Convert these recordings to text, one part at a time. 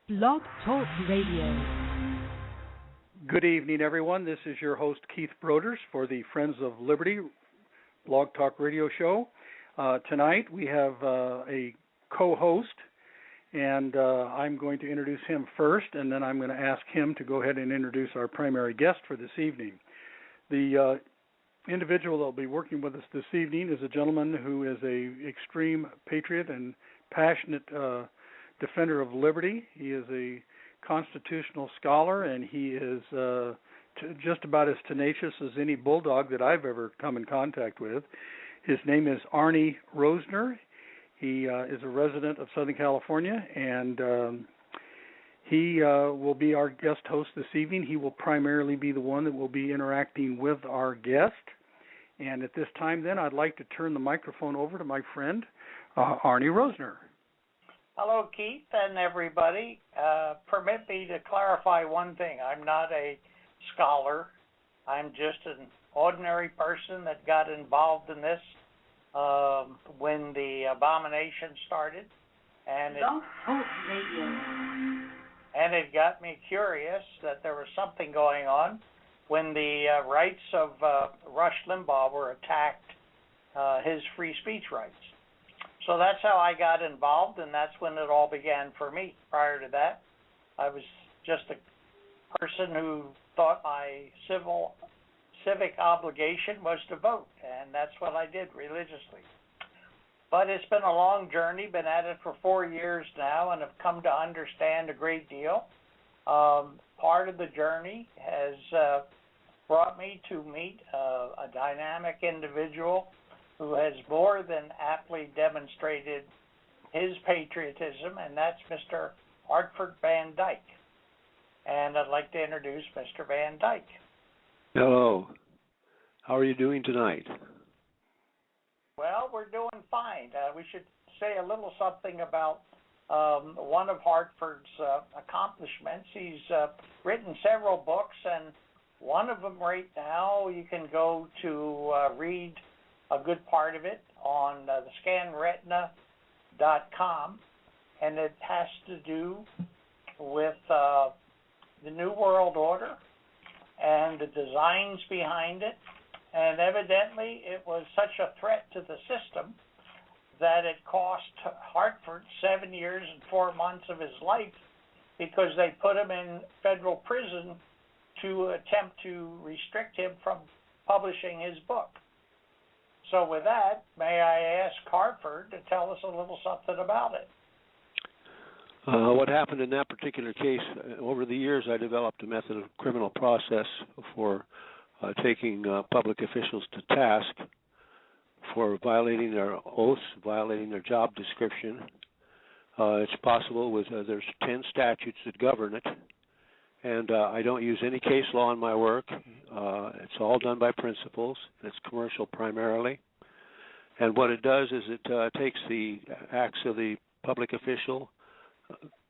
Blog Talk Radio. Good evening, everyone. This is your host, Keith Broders, for the Friends of Liberty Blog Talk Radio show. Tonight we have a co-host, and I'm going to introduce him first, and then I'm going to ask him to go ahead and introduce our primary guest for this evening. The individual that will be working with us this evening is a gentleman who is an extreme patriot and passionate defender of liberty. He is a constitutional scholar, and he is just about as tenacious as any bulldog that I've ever come in contact with. His name is Arnie Rosner. He is a resident of Southern California, and he will be our guest host this evening. He will primarily be the one that will be interacting with our guest. And at this time, then, I'd like to turn the microphone over to my friend, Arnie Rosner. Hello, Keith, and everybody. Permit me to clarify one thing. I'm not a scholar. I'm just an ordinary person that got involved in this when the abomination started. And it got me curious that there was something going on when the rights of Rush Limbaugh were attacked, his free speech rights. So that's how I got involved, and that's when it all began for me. Prior to that, I was just a person who thought my civic obligation was to vote, and that's what I did religiously. But it's been a long journey, been at it for 4 years now, and have come to understand a great deal. Part of the journey has brought me to meet a dynamic individual who has more than aptly demonstrated his patriotism, and that's Mr. Hartford Van Dyke. And I'd like to introduce Mr. Van Dyke. Hello. How are you doing tonight? Well, we're doing fine. We should say a little something about one of Hartford's accomplishments. He's written several books, and one of them right now you can go to read a good part of it on the scanretina.com, and it has to do with the New World Order and the designs behind it. And evidently it was such a threat to the system that it cost Hartford 7 years and 4 months of his life, because they put him in federal prison to attempt to restrict him from publishing his book. So with that, may I ask Hartford to tell us a little something about it? What happened in that particular case, over the years I developed a method of criminal process for taking public officials to task for violating their oaths, violating their job description. It's possible with, there's 10 statutes that govern it, and I don't use any case law in my work. It's all done by principles. It's commercial primarily. And what it does is it takes the acts of the public official,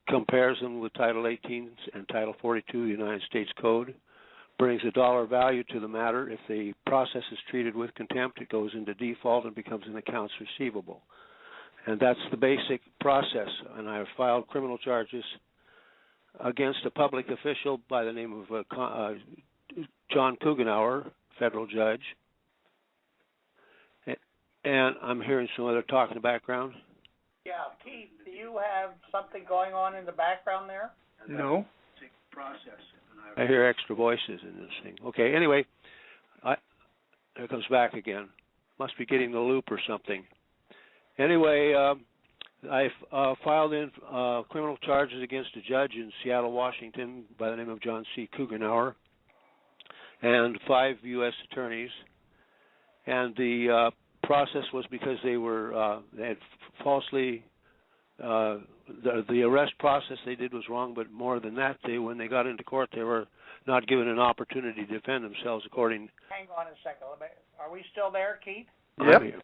compares them with Title 18 and Title 42 of the United States Code, brings a dollar value to the matter. If the process is treated with contempt, it goes into default and becomes an accounts receivable. And that's the basic process. And I have filed criminal charges against a public official by the name of John Kugenauer, federal judge. And I'm hearing some other talk in the background. Yeah, Keith, do you have something going on in the background there? No. Process. I hear extra voices in this thing. Okay, anyway, there it comes back again. Must be getting the loop or something. Anyway, I filed in criminal charges against a judge in Seattle, Washington by the name of John C. Kugenauer and 5 U.S. attorneys. And the process was because they had falsely, the arrest process they did was wrong, but more than that, when they got into court, they were not given an opportunity to defend themselves according. Hang on a second. Are we still there, Keith? Yep.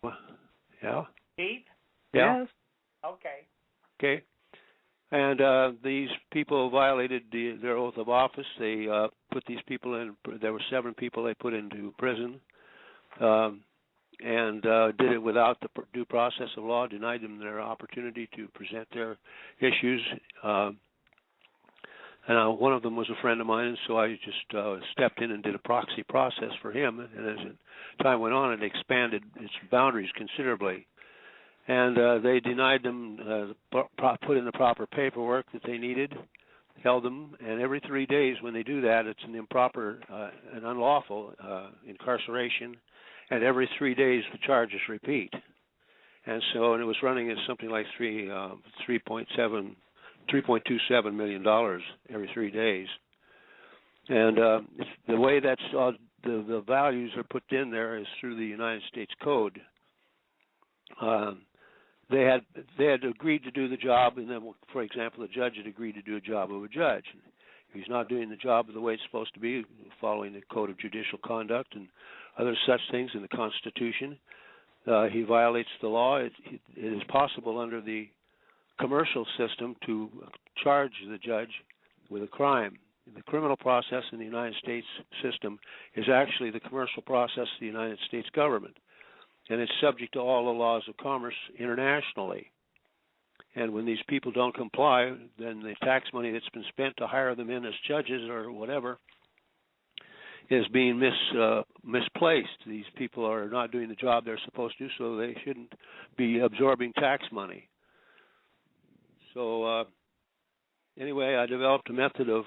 Yeah. Keith? Yeah. Yes. Okay. Okay. And these people violated their oath of office. They put these people in. There were 7 people they put into prison. And did it without the due process of law, denied them their opportunity to present their issues. And one of them was a friend of mine, and so I just stepped in and did a proxy process for him. And as time went on, it expanded its boundaries considerably. And they denied them, put in the proper paperwork that they needed, held them, and every 3 days when they do that, it's an improper and unlawful incarceration, and every 3 days the charges repeat. And it was running at something like $3.27 million every 3 days. And the way that's the values are put in there is through the United States Code. They had agreed to do the job, and then, for example, the judge had agreed to do a job of a judge. If he's not doing the job the way it's supposed to be, following the Code of Judicial Conduct and other such things in the Constitution, he violates the law. It is possible under the commercial system to charge the judge with a crime. The criminal process in the United States system is actually the commercial process of the United States government, and it's subject to all the laws of commerce internationally. And when these people don't comply, then the tax money that's been spent to hire them in as judges or whatever is being misplaced. These people are not doing the job they're supposed to, so they shouldn't be absorbing tax money. So anyway, I developed a method of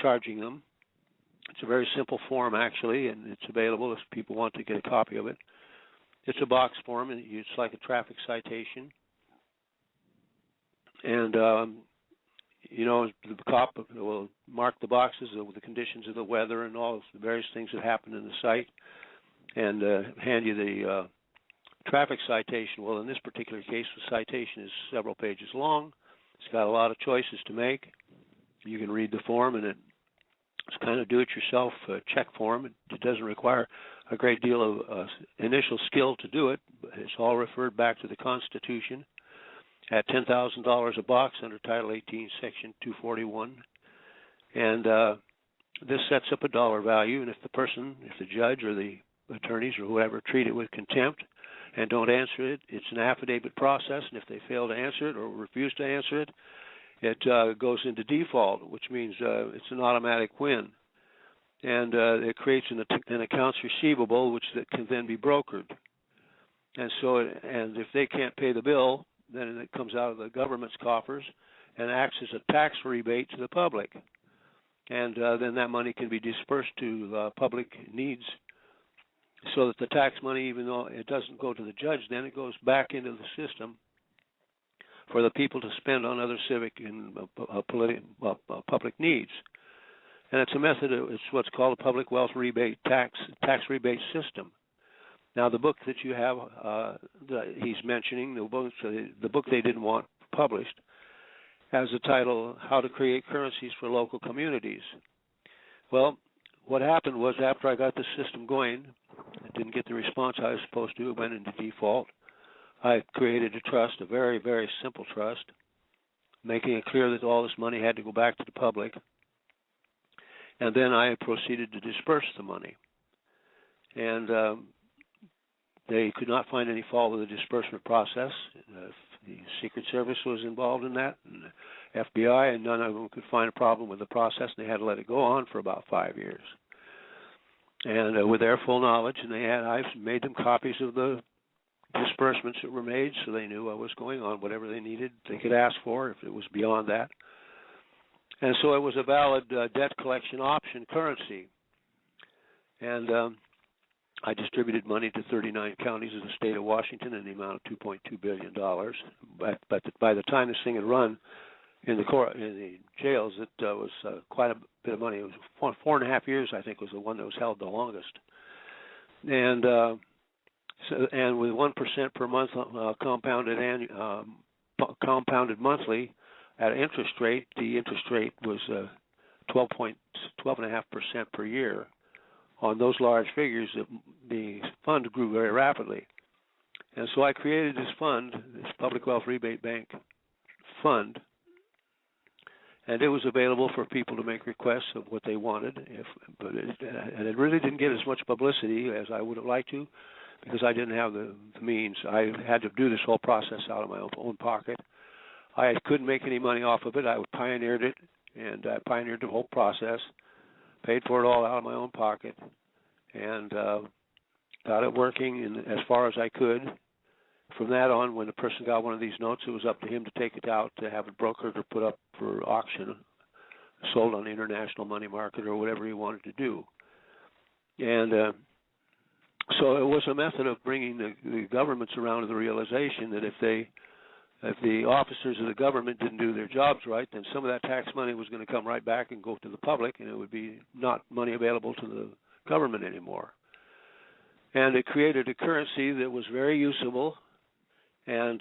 charging them. It's a very simple form, actually, and it's available if people want to get a copy of it. It's a box form, and it's like a traffic citation. And, the cop will mark the boxes with the conditions of the weather and all the various things that happen in the site and hand you the traffic citation. Well, in this particular case, the citation is several pages long. It's got a lot of choices to make. You can read the form, and it's kind of do-it-yourself check form. It doesn't require a great deal of initial skill to do it. It's all referred back to the Constitution at $10,000 a box under Title 18, Section 241. And this sets up a dollar value, and if the judge or the attorneys or whoever treat it with contempt and don't answer it, it's an affidavit process, and if they fail to answer it or refuse to answer it, it goes into default, which means it's an automatic win. And it creates an accounts receivable, which that can then be brokered. And if they can't pay the bill, then it comes out of the government's coffers and acts as a tax rebate to the public. And then that money can be dispersed to public needs, so that the tax money, even though it doesn't go to the judge, then it goes back into the system for the people to spend on other civic and public needs. And it's a method. It's what's called a public wealth rebate tax rebate system. Now, the book that you have, he's mentioning, the book they didn't want published, has the title "How to Create Currencies for Local Communities." Well, what happened was, after I got the system going, I didn't get the response I was supposed to. It went into default. I created a trust, a very, very simple trust, making it clear that all this money had to go back to the public. And then I proceeded to disperse the money. And they could not find any fault with the disbursement process. The Secret Service was involved in that, and the FBI, and none of them could find a problem with the process, and they had to let it go on for about 5 years. And with their full knowledge, and I made them copies of the disbursements that were made, so they knew what was going on. Whatever they needed, they could ask for if it was beyond that. And so it was a valid debt collection option currency. And I distributed money to 39 counties of the state of Washington in the amount of $2.2 billion. But by the time this thing had run in the jails, it was quite a bit of money. It was 4.5 years, I think, was the one that was held the longest. And and with 1% per month compounded monthly at an interest rate, the interest rate was 12.5% per year. On those large figures, the fund grew very rapidly. And so I created this fund, this Public Wealth Rebate Bank fund, and it was available for people to make requests of what they wanted. And it really didn't get as much publicity as I would have liked to, because I didn't have the means. I had to do this whole process out of my own pocket. I couldn't make any money off of it. I pioneered it, and I pioneered the whole process, paid for it all out of my own pocket, and got it working as far as I could. From that on, when the person got one of these notes, it was up to him to take it out, to have it brokered or put up for auction, sold on the international money market or whatever he wanted to do. And so it was a method of bringing the governments around to the realization that if the officers of the government didn't do their jobs right, then some of that tax money was going to come right back and go to the public, and it would be not money available to the government anymore. And it created a currency that was very usable, and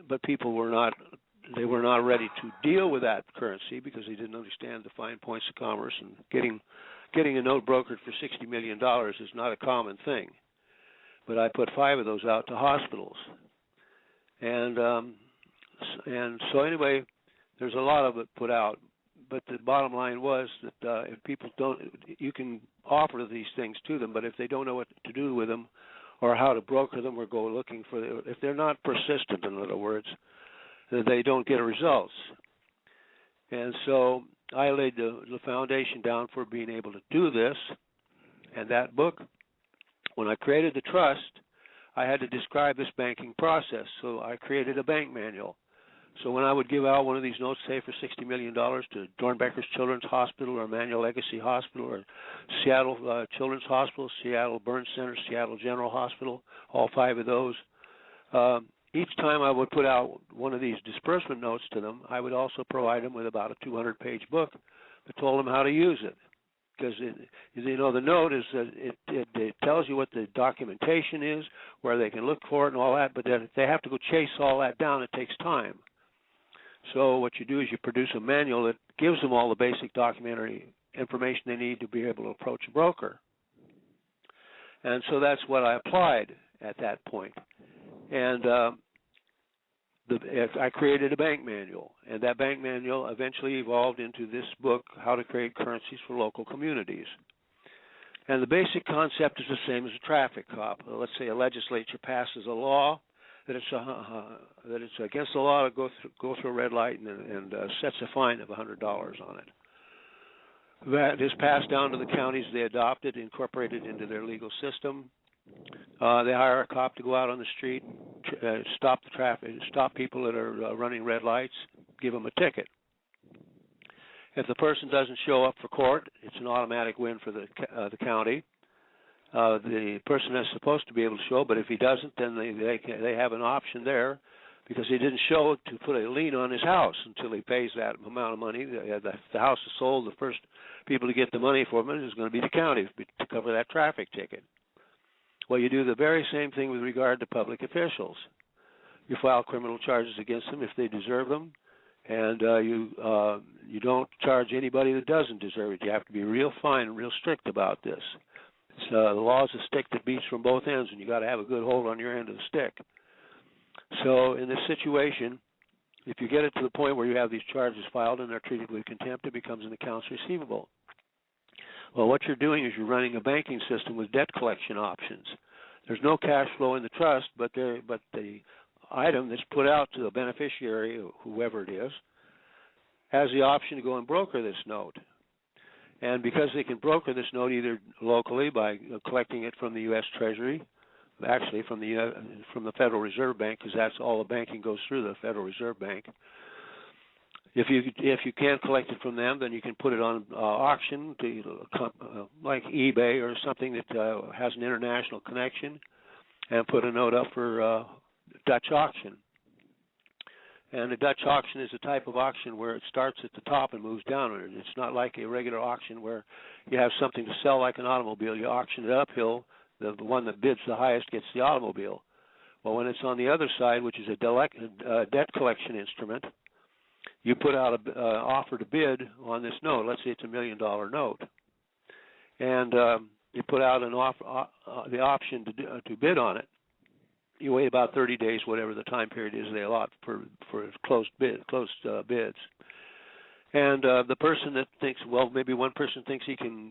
but people were not ready to deal with that currency because they didn't understand the fine points of commerce, and getting a note brokered for $60 million is not a common thing. But I put 5 of those out to hospitals. And so anyway, there's a lot of it put out. But the bottom line was that if people don't, you can offer these things to them, but if they don't know what to do with them or how to broker them or go looking for them, if they're not persistent, in other words, they don't get results. And so I laid the foundation down for being able to do this. And that book, when I created the trust, I had to describe this banking process. So I created a bank manual. So when I would give out one of these notes, say for $60 million to Dornbecker's Children's Hospital or Emmanuel Legacy Hospital or Seattle Children's Hospital, Seattle Burn Center, Seattle General Hospital, all 5 of those, each time I would put out one of these disbursement notes to them, I would also provide them with about a 200-page book that told them how to use it. Because, the note is it tells you what the documentation is, where they can look for it and all that, but then if they have to go chase all that down, it takes time. So what you do is you produce a manual that gives them all the basic documentary information they need to be able to approach a broker. And so that's what I applied at that point. And I created a bank manual, and that bank manual eventually evolved into this book, How to Create Currencies for Local Communities. And the basic concept is the same as a traffic cop. Let's say a legislature passes a law that it's against the law to go through a red light and sets a fine of $100 on it. That is passed down to the counties. They adopt it, incorporate it into their legal system. They hire a cop to go out on the street, stop the traffic, stop people that are running red lights, give them a ticket. If the person doesn't show up for court, it's an automatic win for the county. The person is supposed to be able to show, but if he doesn't, then they have an option there, because he didn't show, to put a lien on his house until he pays that amount of money. If the house is sold, the first people to get the money from it is going to be the county to cover that traffic ticket. Well, you do the very same thing with regard to public officials. You file criminal charges against them if they deserve them, and you don't charge anybody that doesn't deserve it. You have to be real fine and real strict about this. The law is a stick that beats from both ends, and you got to have a good hold on your end of the stick. So in this situation, if you get it to the point where you have these charges filed and they're treated with contempt, it becomes an accounts receivable. Well, what you're doing is you're running a banking system with debt collection options. There's no cash flow in the trust, but the item that's put out to the beneficiary, whoever it is, has the option to go and broker this note. And because they can broker this note either locally by collecting it from the U.S. Treasury, actually from the Federal Reserve Bank, because that's all the banking goes through the Federal Reserve Bank. If you can't collect it from them, then you can put it on auction to like eBay or something that has an international connection, and put a note up for Dutch auction. And a Dutch auction is a type of auction where it starts at the top and moves downward. It's not like a regular auction where you have something to sell like an automobile. You auction it uphill. The one that bids the highest gets the automobile. Well, when it's on the other side, which is a debt collection instrument, you put out an offer to bid on this note. Let's say it's $1 million note. And you put out the option to bid on it. You wait about 30 days, whatever the time period is they allot for closed bids. And the person that thinks, well, maybe one person thinks he can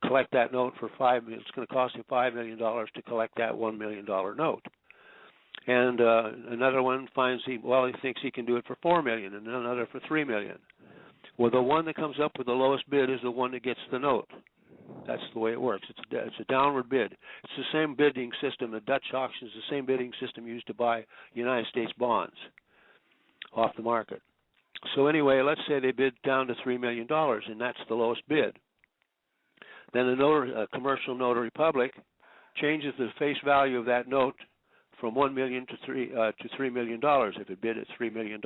collect that note for it's going to cost him $5 million to collect that $1 million note. and another one finds he thinks he can do it for $4 million, and another for $3 million. Well, the one that comes up with the lowest bid is the one that gets the note. That's the way it works. It's a downward bid. It's the same bidding system. The Dutch auction is the same bidding system used to buy United States bonds off the market. So anyway, let's say they bid down to $3 million, and that's the lowest bid. Then a commercial notary public changes the face value of that note from $1 million to $3 million if it bid at $3 million.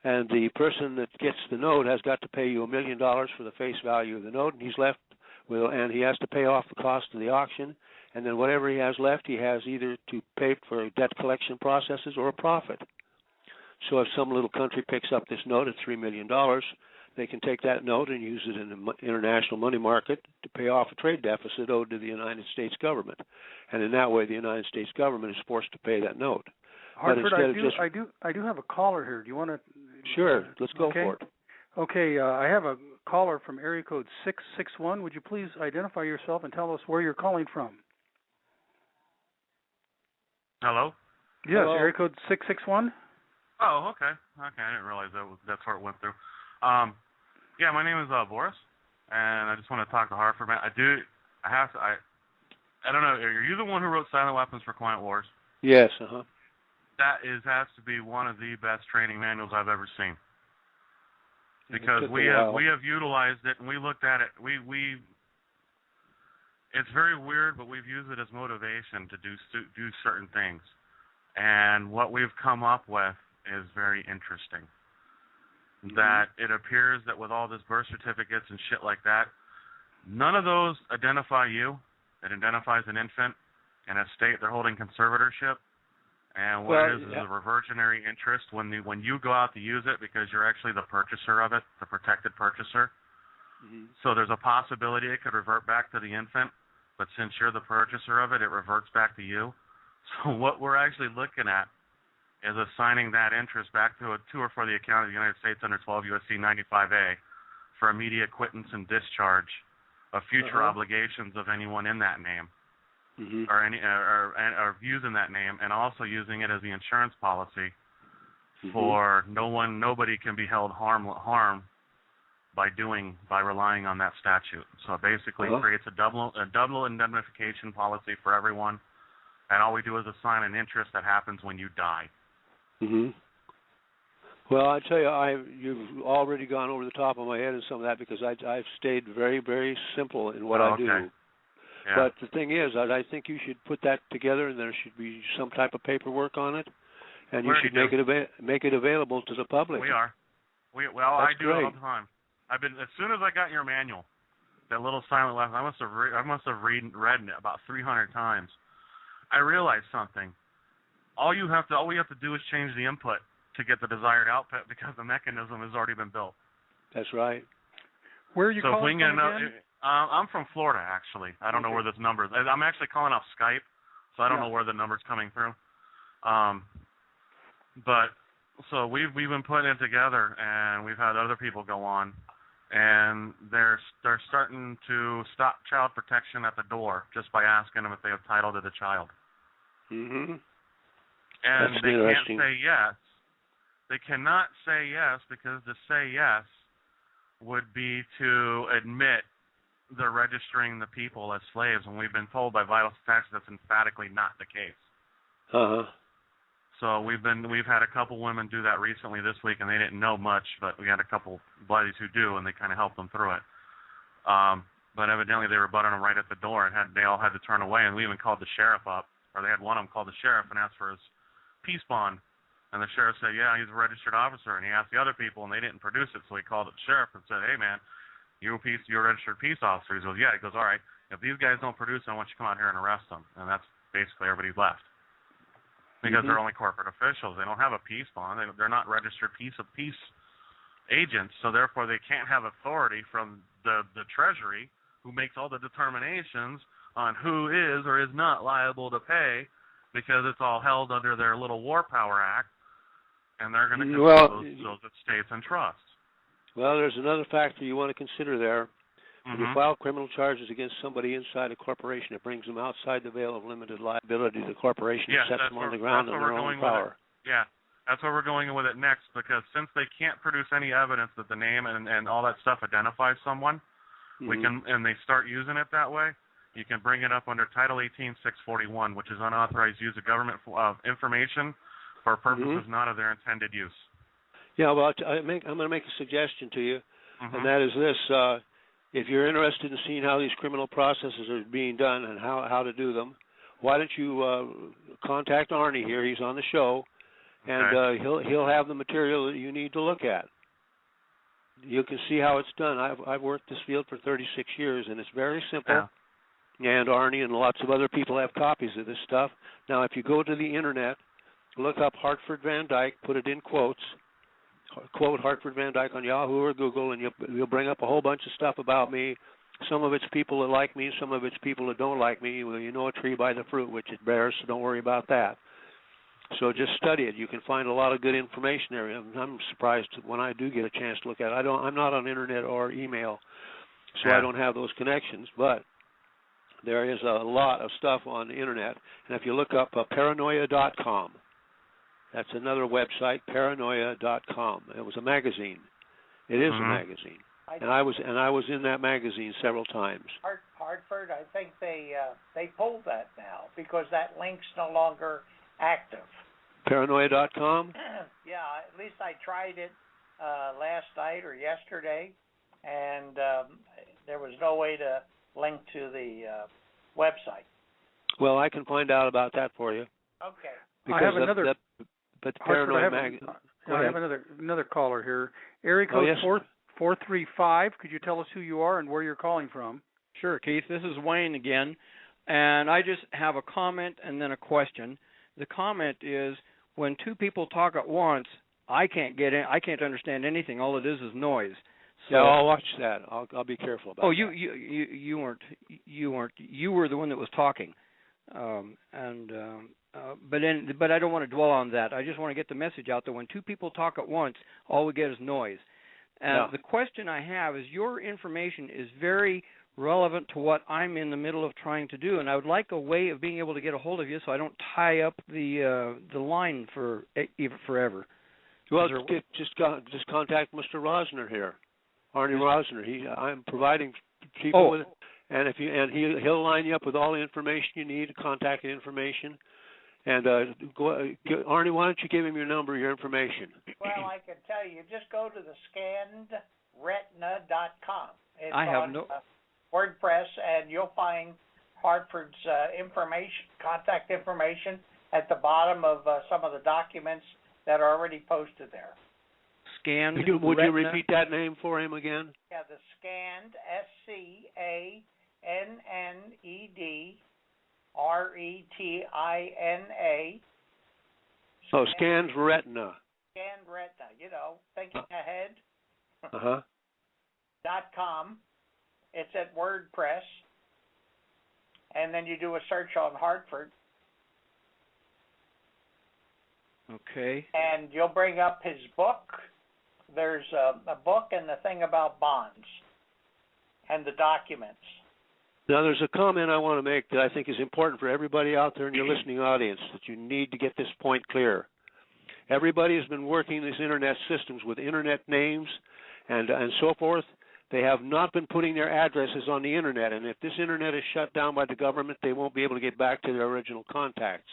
And the person that gets the note has got to pay you $1 million for the face value of the note, and he's left with, and he has to pay off the cost of the auction, and then whatever he has left, he has either to pay for debt collection processes or a profit. So if some little country picks up this note at $3 million, they can take that note and use it in the international money market to pay off a trade deficit owed to the United States government. And in that way, the United States government is forced to pay that note. Hartford, I do have a caller here. Do you want to? Sure, let's go for it. Okay, I have a caller from area code 661. Would you please identify yourself and tell us where you're calling from? Hello? Yes, Hello. Area code 661. Oh, okay. Okay, I didn't realize that's where it went through. Yeah, my name is Boris, and I just want to talk to Hartford. I don't know, are you the one who wrote Silent Weapons for Client Wars? Yes, That has to be one of the best training manuals I've ever seen. Because we have utilized it and we looked at it. It's very weird, but we've used it as motivation to do certain things. And what we've come up with is very interesting. Mm-hmm. That it appears that with all this birth certificates and shit like that, none of those identify you. It identifies an infant and a state they're holding conservatorship. And what it is a reversionary interest when you go out to use it because you're actually the purchaser of it, the protected purchaser. Mm-hmm. So there's a possibility it could revert back to the infant, but since you're the purchaser of it, it reverts back to you. So what we're actually looking at is assigning that interest back to or for the account of the United States under 12 U.S.C. 95A for immediate quittance and discharge of future obligations of anyone in that name. Mm-hmm. or using that name, and also using it as the insurance policy for nobody can be held harm by relying on that statute. So it basically creates a double indemnification policy for everyone, and all we do is assign an interest that happens when you die. Mm-hmm. Well, I tell you, you've already gone over the top of my head in some of that because I've stayed very, very simple in what I do. Yeah. But the thing is, I think you should put that together, and there should be some type of paperwork on it, and you should make it available to the public. We are. I do it all the time. As soon as I got your manual, that little silent lesson, I must have read it about 300 times. I realized something. All we have to do is change the input to get the desired output because the mechanism has already been built. That's right. Where are you calling from again? I'm from Florida, actually. I don't know where this number is. I'm actually calling off Skype, so I don't know where the number's coming through. So we've been putting it together, and we've had other people go on, and they're starting to stop child protection at the door just by asking them if they have title to the child. Mm-hmm. And they can't say yes. They cannot say yes because to say yes would be to admit they're registering the people as slaves, and we've been told by vital statutes that's emphatically not the case. So we've had a couple women do that recently this week, and they didn't know much, but we had a couple buddies who do, and they kind of helped them through it. But evidently they were butting them right at the door, and they all had to turn away, and we even called the sheriff up, or they had one of them call the sheriff and ask for his peace bond, and the sheriff said, yeah, he's a registered officer, and he asked the other people, and they didn't produce it, so he called the sheriff and said, hey, man, you're a registered peace officer. He goes, yeah. He goes, all right, if these guys don't produce it, I want you to come out here and arrest them. And that's basically everybody's left. Because they're only corporate officials. They don't have a peace bond. They're not registered peace agents, so therefore they can't have authority from the Treasury, who makes all the determinations on who is or is not liable to pay, because it's all held under their little War Power Act, and they're going to control those estates and trusts. Well, there's another factor you want to consider there. When you file criminal charges against somebody inside a corporation, it brings them outside the veil of limited liability. The corporation sets them on the ground in their own power. Yeah, that's where we're going with it next, because since they can't produce any evidence that the name and all that stuff identifies someone, we can, and they start using it that way, you can bring it up under Title 18-641, which is unauthorized use of government information for purposes not of their intended use. Yeah, well, I'm going to make a suggestion to you, and that is this. If you're interested in seeing how these criminal processes are being done and how to do them, why don't you contact Arnie here? He's on the show, and he'll have the material that you need to look at. You can see how it's done. I've worked this field for 36 years, and it's very simple. Yeah. And Arnie and lots of other people have copies of this stuff. Now, if you go to the Internet, look up Hartford Van Dyke, put it in quotes, quote Hartford Van Dyke on Yahoo or Google, and you'll bring up a whole bunch of stuff about me. Some of it's people that like me, some of it's people that don't like me. Well, you know a tree by the fruit which it bears, so don't worry about that. So just study it. You can find a lot of good information there. I'm surprised when I do get a chance to look at it. I'm not on Internet or email, so I don't have those connections, but there is a lot of stuff on the Internet. And if you look up paranoia.com, that's another website, paranoia.com. It was a magazine. It is a magazine. And I was in that magazine several times. Hartford, I think they pulled that now because that link's no longer active. Paranoia.com? Yeah, at least I tried it last night or yesterday, and there was no way to link to the website. Well, I can find out about that for you. Okay. Because I have another. But Hartford, I have another caller here. Area code 435. Could you tell us who you are and where you're calling from? Sure, Keith. This is Wayne again, and I just have a comment and then a question. The comment is, when two people talk at once, I can't get in. I can't understand anything. All it is noise. So, yeah, I'll watch that. I'll be careful about that. Oh, you weren't. You were the one that was talking, but I don't want to dwell on that. I just want to get the message out that when two people talk at once, all we get is noise. And the question I have is, your information is very relevant to what I'm in the middle of trying to do, and I would like a way of being able to get a hold of you so I don't tie up the line for forever. Well, just contact Mr. Rosner here, Arnie Rosner. I'm providing people with, and he'll line you up with all the information you need, contact information. And Arnie, why don't you give him your number, your information? Well, I can tell you, just go to the scannedretina.com. It's on WordPress, and you'll find Hartford's contact information at the bottom of some of the documents that are already posted there. Scanned. Would you repeat that name for him again? Yeah, the Scanned, SCANNEDRETINA. Oh, Scanned Retina. Scanned Retina, thinking ahead. .com. It's at WordPress. And then you do a search on Hartford. Okay. And you'll bring up his book. There's a book and the thing about bonds and the documents. Now, there's a comment I want to make that I think is important for everybody out there in your listening audience, that you need to get this point clear. Everybody has been working these Internet systems with Internet names and so forth. They have not been putting their addresses on the Internet, and if this Internet is shut down by the government, they won't be able to get back to their original contacts.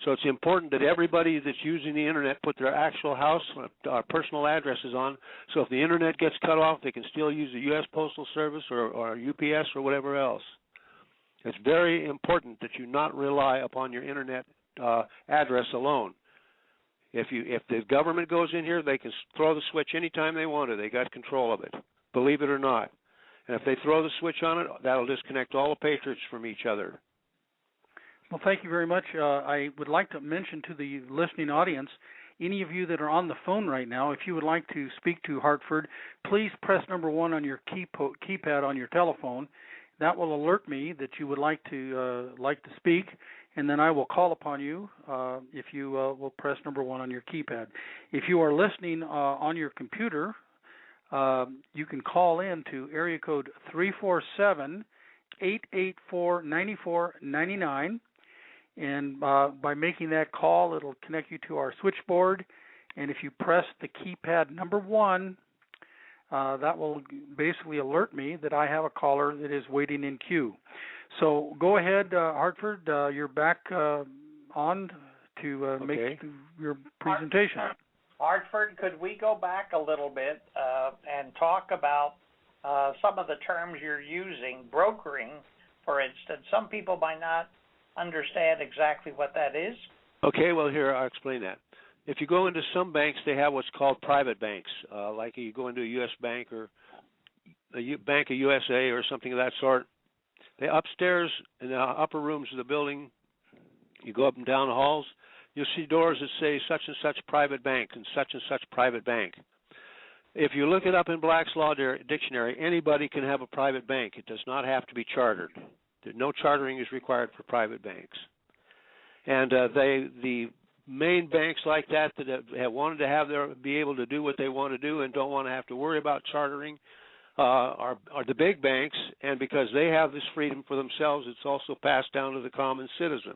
So it's important that everybody that's using the Internet put their actual house or personal addresses on, so if the Internet gets cut off, they can still use the U.S. Postal Service or UPS or whatever else. It's very important that you not rely upon your Internet address alone. If the government goes in here, they can throw the switch anytime they want to. They got control of it, believe it or not. And if they throw the switch on it, that'll disconnect all the patriots from each other. Well, thank you very much. I would like to mention to the listening audience, any of you that are on the phone right now, if you would like to speak to Hartford, please press number 1 on your keypad on your telephone. That will alert me that you would like to speak, and then I will call upon you if you will press number 1 on your keypad. If you are listening on your computer, you can call in to area code 347-884-9499. And by making that call, it'll connect you to our switchboard. And if you press the keypad number 1, that will basically alert me that I have a caller that is waiting in queue. So go ahead, Hartford. You're back on to make your presentation. Hartford, could we go back a little bit and talk about some of the terms you're using? Brokering, for instance. Some people might not understand exactly what that is. Okay, well, here, I'll explain that. If you go into some banks, they have what's called private banks, like you go into a U.S. bank or a Bank of USA or something of that sort. They upstairs in the upper rooms of the building, you go up and down the halls, you'll see doors that say such and such private bank and such private bank. If you look it up in Black's Law Dictionary, anybody can have a private bank. It does not have to be chartered. No chartering is required for private banks. And the main banks like that have wanted to be able to do what they want to do and don't want to have to worry about chartering are the big banks, and because they have this freedom for themselves, it's also passed down to the common citizen.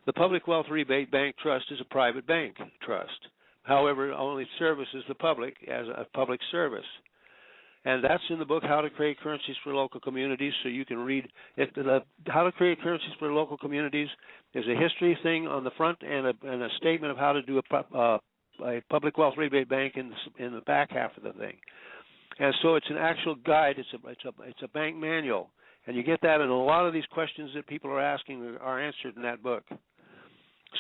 The Public Wealth Rebate Bank Trust is a private bank trust. However, it only services the public as a public service. And that's in the book, How to Create Currencies for Local Communities, so you can read it. How to Create Currencies for Local Communities is a history thing on the front and a statement of how to do a public wealth rebate bank in the back half of the thing. And so it's an actual guide. It's a bank manual, and you get that, and a lot of these questions that people are asking are answered in that book.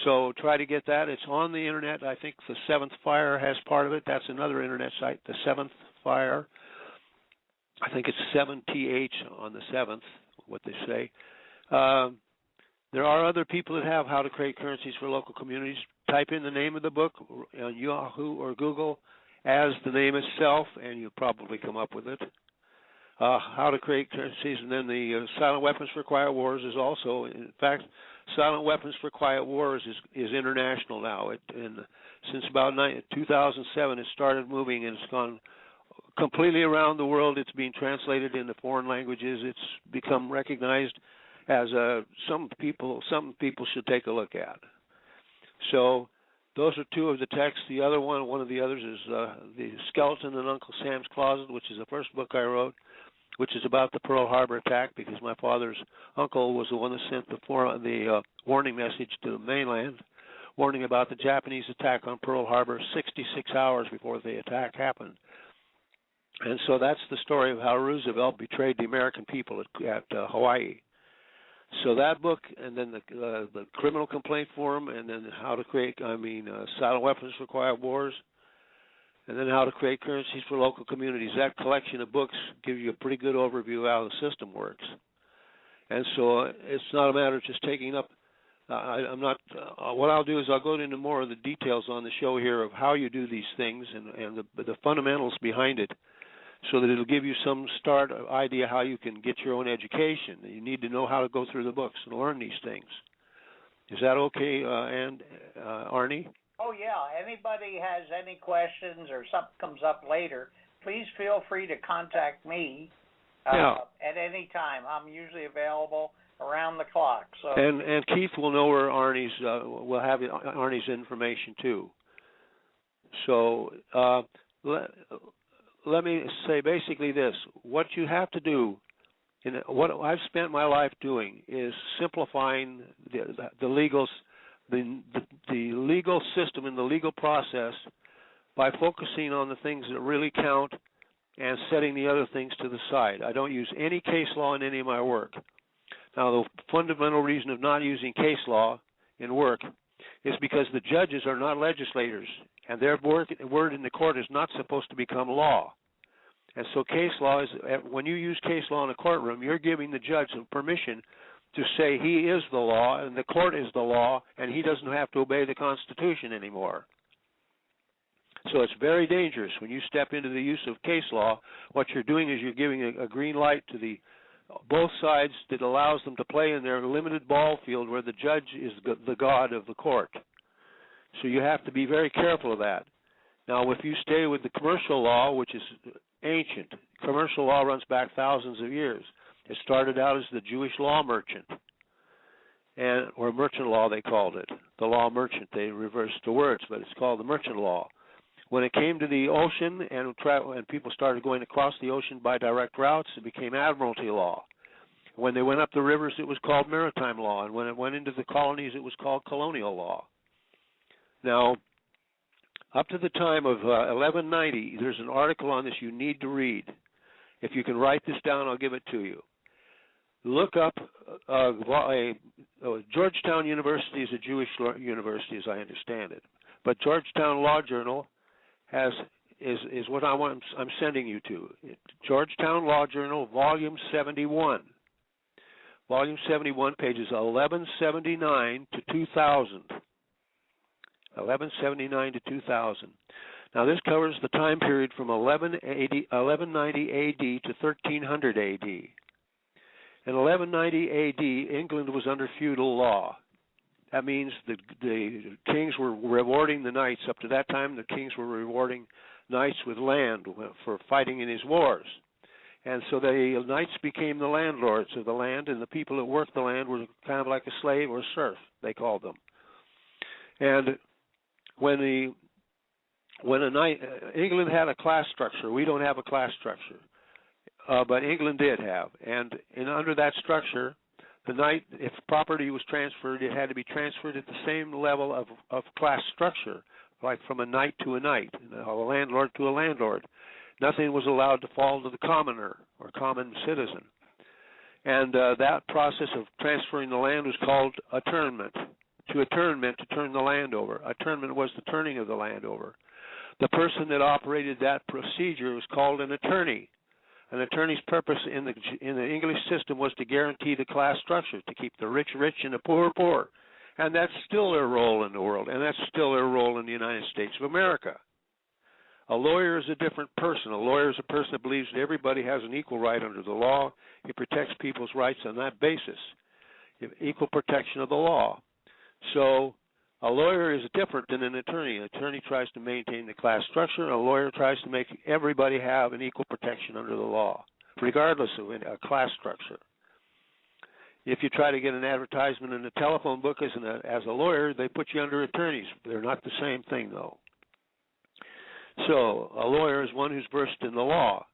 So try to get that. It's on the internet. I think the Seventh Fire has part of it. That's another internet site, the Seventh Fire. I think it's 7th on the 7th, what they say. There are other people that have How to Create Currencies for Local Communities. Type in the name of the book on Yahoo or Google as the name itself, and you'll probably come up with it. How to Create Currencies, and then the Silent Weapons for Quiet Wars is also, in fact, Silent Weapons for Quiet Wars is international now. Since about 2007, it started moving, and it's gone completely around the world. It's being translated into foreign languages. It's become recognized as some people should take a look at. So those are two of the texts. The other one of the others is The Skeleton in Uncle Sam's Closet, which is the first book I wrote, which is about the Pearl Harbor attack, because my father's uncle was the one that sent the warning message to the mainland, warning about the Japanese attack on Pearl Harbor 66 hours before the attack happened. And so that's the story of how Roosevelt betrayed the American people at Hawaii. So that book, and then the criminal complaint form, and then How to Create, Silent Weapons for Quiet Wars, and then How to Create Currencies for Local Communities. That collection of books gives you a pretty good overview of how the system works. And so it's not a matter of just taking up. What I'll do is I'll go into more of the details on the show here of how you do these things and the fundamentals behind it, so that it'll give you some idea how you can get your own education. You need to know how to go through the books and learn these things. Is that okay, Arnie? Oh, yeah. Anybody has any questions or something comes up later, please feel free to contact me at any time. I'm usually available around the clock. So. And Keith will know where we'll have Arnie's information too. So let me say basically this. What you have to do, what I've spent my life doing, is simplifying the legal system and the legal process by focusing on the things that really count and setting the other things to the side. I don't use any case law in any of my work. Now, the fundamental reason of not using case law in work is because the judges are not legislators, and their word in the court is not supposed to become law. And so case law is, when you use case law in a courtroom, you're giving the judge some permission to say he is the law and the court is the law, and he doesn't have to obey the Constitution anymore. So it's very dangerous when you step into the use of case law. What you're doing is you're giving a green light to both sides that allows them to play in their limited ball field where the judge is the god of the court. So you have to be very careful of that. Now, if you stay with the commercial law, which is ancient, commercial law runs back thousands of years. It started out as the Jewish law merchant, or merchant law they called it. The law merchant, they reversed the words, but it's called the merchant law. When it came to the ocean and people started going across the ocean by direct routes, it became admiralty law. When they went up the rivers, it was called maritime law, and when it went into the colonies, it was called colonial law. Now, up to the time of 1190, there's an article on this you need to read. If you can write this down, I'll give it to you. Look up Georgetown University is a Jewish university, as I understand it, but Georgetown Law Journal is what I'm sending you to. Georgetown Law Journal, Volume 71. Volume 71, pages 1179 to 2000. 1179 to 2000. Now, this covers the time period from 1190 AD to 1300 AD. In 1190 AD, England was under feudal law. That means the kings were rewarding the knights. Up to that time, the kings were rewarding knights with land for fighting in his wars. And so the knights became the landlords of the land, and the people that worked the land were kind of like a slave or serf, they called them. And when England had a class structure. We don't have a class structure, but England did have. And under that structure, the knight, if property was transferred, it had to be transferred at the same level of class structure, like from a knight to a knight, a landlord to a landlord. Nothing was allowed to fall to the commoner or common citizen. And that process of transferring the land was called attornment. To attorn meant to turn the land over. Attornment was the turning of the land over. The person that operated that procedure was called an attorney. An attorney's purpose in the English system was to guarantee the class structure, to keep the rich rich and the poor poor. And that's still their role in the world, and that's still their role in the United States of America. A lawyer is a different person. A lawyer is a person that believes that everybody has an equal right under the law. He protects people's rights on that basis. Equal protection of the law. So a lawyer is different than an attorney. An attorney tries to maintain the class structure, and a lawyer tries to make everybody have an equal protection under the law, regardless of a class structure. If you try to get an advertisement in a telephone book as a lawyer, they put you under attorneys. They're not the same thing, though. So a lawyer is one who's versed in the law.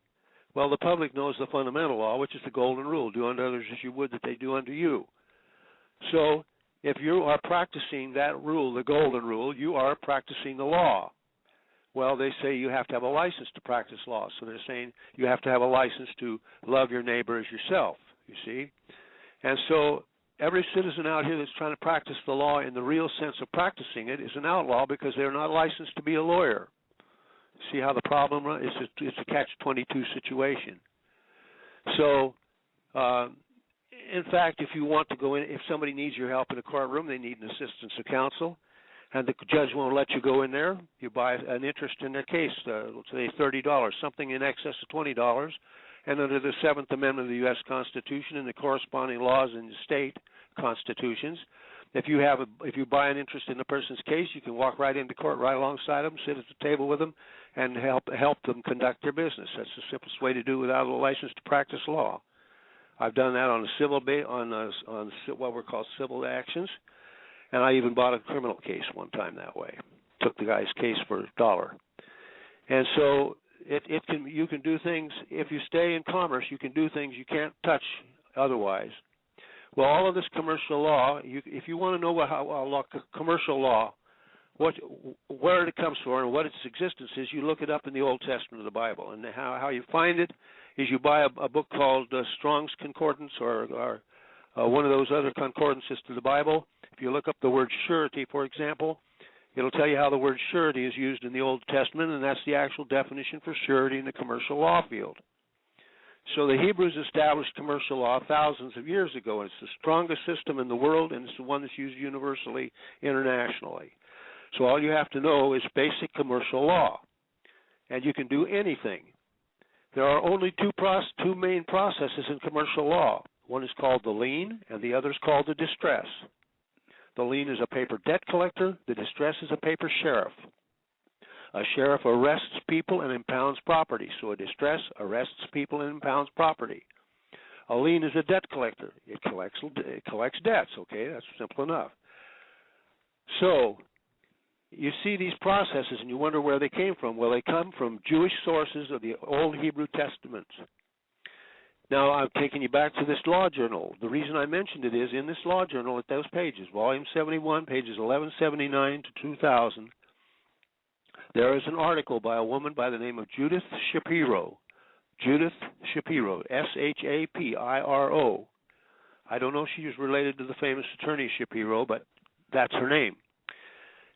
Well, the public knows the fundamental law, which is the golden rule. Do unto others as you would that they do unto you. So if you are practicing that rule, the golden rule, you are practicing the law. Well, they say you have to have a license to practice law. So they're saying you have to have a license to love your neighbor as yourself, you see. And so every citizen out here that's trying to practice the law in the real sense of practicing it is an outlaw because they're not licensed to be a lawyer. See how the problem is? It's a catch-22 situation. So, in fact, if you want to go in, if somebody needs your help in a courtroom, they need an assistance of counsel, and the judge won't let you go in there. You buy an interest in their case, let's say $30, something in excess of $20, and under the 7th Amendment of the U.S. Constitution and the corresponding laws in the state constitutions, if you buy an interest in a person's case, you can walk right into court, right alongside them, sit at the table with them, and help them conduct their business. That's the simplest way to do it without a license to practice law. I've done that on a civil on what were called civil actions, and I even bought a criminal case one time that way. Took the guy's case for $1. And so you can do things. If you stay in commerce, you can do things you can't touch otherwise. Well, all of this commercial law, if you want to know commercial law, where it comes from and what its existence is, you look it up in the Old Testament of the Bible. And how you find it is you buy a book called Strong's Concordance or one of those other concordances to the Bible. If you look up the word surety, for example, it'll tell you how the word surety is used in the Old Testament, and that's the actual definition for surety in the commercial law field. So the Hebrews established commercial law thousands of years ago, and it's the strongest system in the world, and it's the one that's used universally internationally. So all you have to know is basic commercial law, and you can do anything. There are only two main processes in commercial law. One is called the lien, and the other is called the distress. The lien is a paper debt collector. The distress is a paper sheriff. A sheriff arrests people and impounds property. So a distress arrests people and impounds property. A lien is a debt collector. It collects debts. Okay, that's simple enough. So you see these processes and you wonder where they came from. Well, they come from Jewish sources of the Old Hebrew Testament. Now, I'm taking you back to this law journal. The reason I mentioned it is in this law journal at those pages, volume 71, pages 1179 to 2000, there is an article by a woman by the name of Judith Shapiro. Judith Shapiro, Shapiro. I don't know if she was related to the famous attorney Shapiro, but that's her name.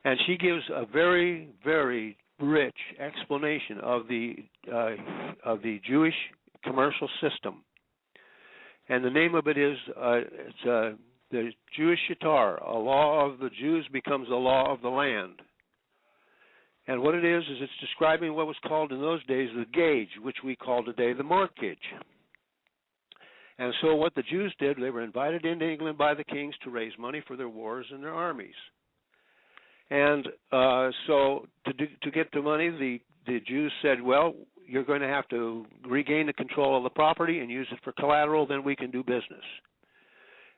And she gives a very, very rich explanation of the Jewish commercial system. And the name of it is the Jewish Shitar, a law of the Jews becomes a law of the land. And what it is it's describing what was called in those days the gauge, which we call today the mortgage. And so what the Jews did, they were invited into England by the kings to raise money for their wars and their armies. And so to get the money, the Jews said, well, you're going to have to regain the control of the property and use it for collateral, then we can do business.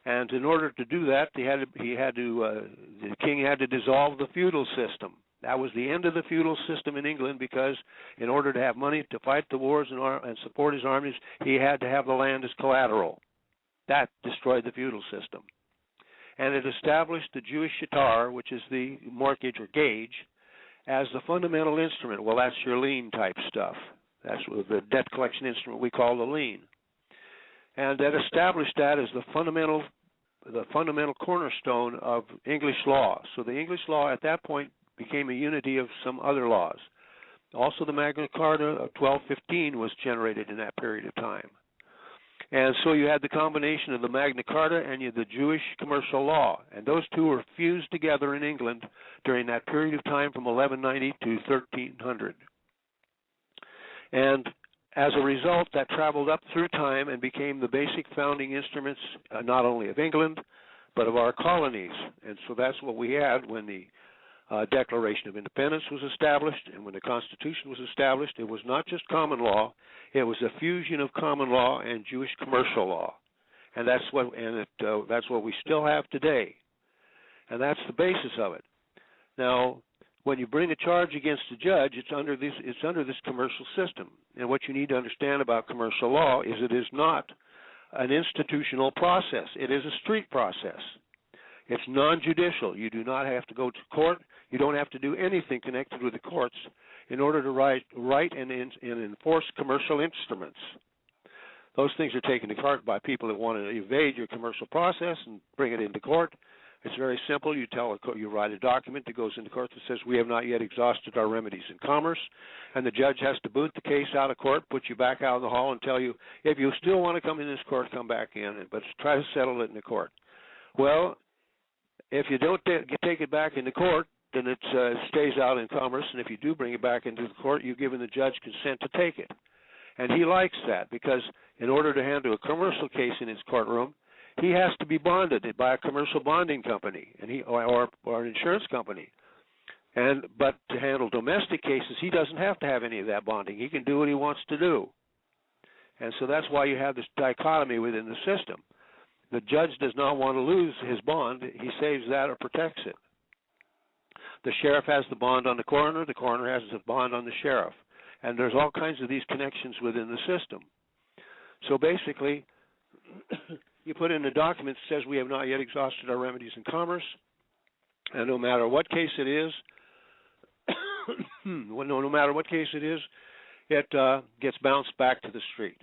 And in order to do that, the king had to dissolve the feudal system. That was the end of the feudal system in England because in order to have money to fight the wars and support his armies, he had to have the land as collateral. That destroyed the feudal system. And it established the Jewish shitar, which is the mortgage or gauge, as the fundamental instrument. Well, that's your lien type stuff. That's the debt collection instrument we call the lien. And that established that as the fundamental cornerstone of English law. So the English law at that point became a unity of some other laws. Also, the Magna Carta of 1215 was generated in that period of time. And so you had the combination of the Magna Carta and the Jewish commercial law. And those two were fused together in England during that period of time from 1190 to 1300. And as a result, that traveled up through time and became the basic founding instruments not only of England, but of our colonies. And so that's what we had when the Declaration of Independence was established, and when the Constitution was established. It was not just common law; it was a fusion of common law and Jewish commercial law, and that's what we still have today, and that's the basis of it. Now, when you bring a charge against a judge, it's under this commercial system, and what you need to understand about commercial law is it is not an institutional process; it is a street process. It's non-judicial. You do not have to go to court. You don't have to do anything connected with the courts in order to write and enforce commercial instruments. Those things are taken to court by people that want to evade your commercial process and bring it into court. It's very simple. You write a document that goes into court that says we have not yet exhausted our remedies in commerce, and the judge has to boot the case out of court, put you back out in the hall, and tell you if you still want to come in this court, come back in, but try to settle it in the court. Well, if you don't take it back into court, then it stays out in commerce, and if you do bring it back into the court, you've given the judge consent to take it. And he likes that because in order to handle a commercial case in his courtroom, he has to be bonded by a commercial bonding company or an insurance company. But to handle domestic cases, he doesn't have to have any of that bonding. He can do what he wants to do. And so that's why you have this dichotomy within the system. The judge does not want to lose his bond. He saves that or protects it. The sheriff has the bond on the coroner has the bond on the sheriff. And there's all kinds of these connections within the system. So basically, you put in a document that says we have not yet exhausted our remedies in commerce, and no matter what case it is, no matter what case it is, it gets bounced back to the street.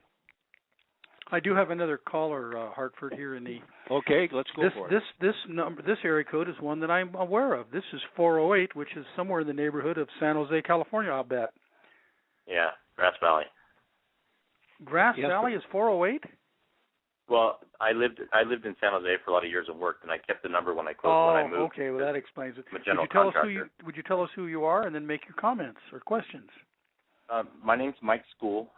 I do have another caller, Hartford, here in the. Okay, let's go for it. This area code is one that I'm aware of. This is 408, which is somewhere in the neighborhood of San Jose, California, I'll bet. Yeah, Grass Valley. Grass Valley is 408? Well, I lived in San Jose for a lot of years and worked, and I kept the number when I moved. Oh, okay. Well, that explains it. I'm a general contractor. Would you tell us who you are, and then make your comments or questions? My name's Mike School.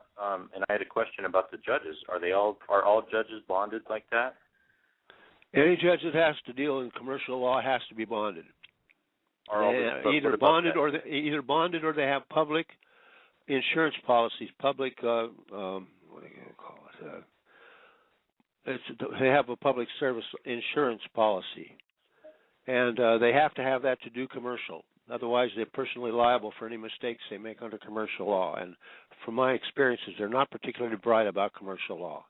And I had a question about the judges. Are all judges bonded like that? Any judge that has to deal in commercial law has to be bonded. Either bonded or they have public insurance policies. Public what do you call it? They have a public service insurance policy, and they have to have that to do commercial. Otherwise, they're personally liable for any mistakes they make under commercial law. And from my experiences, they're not particularly bright about commercial law.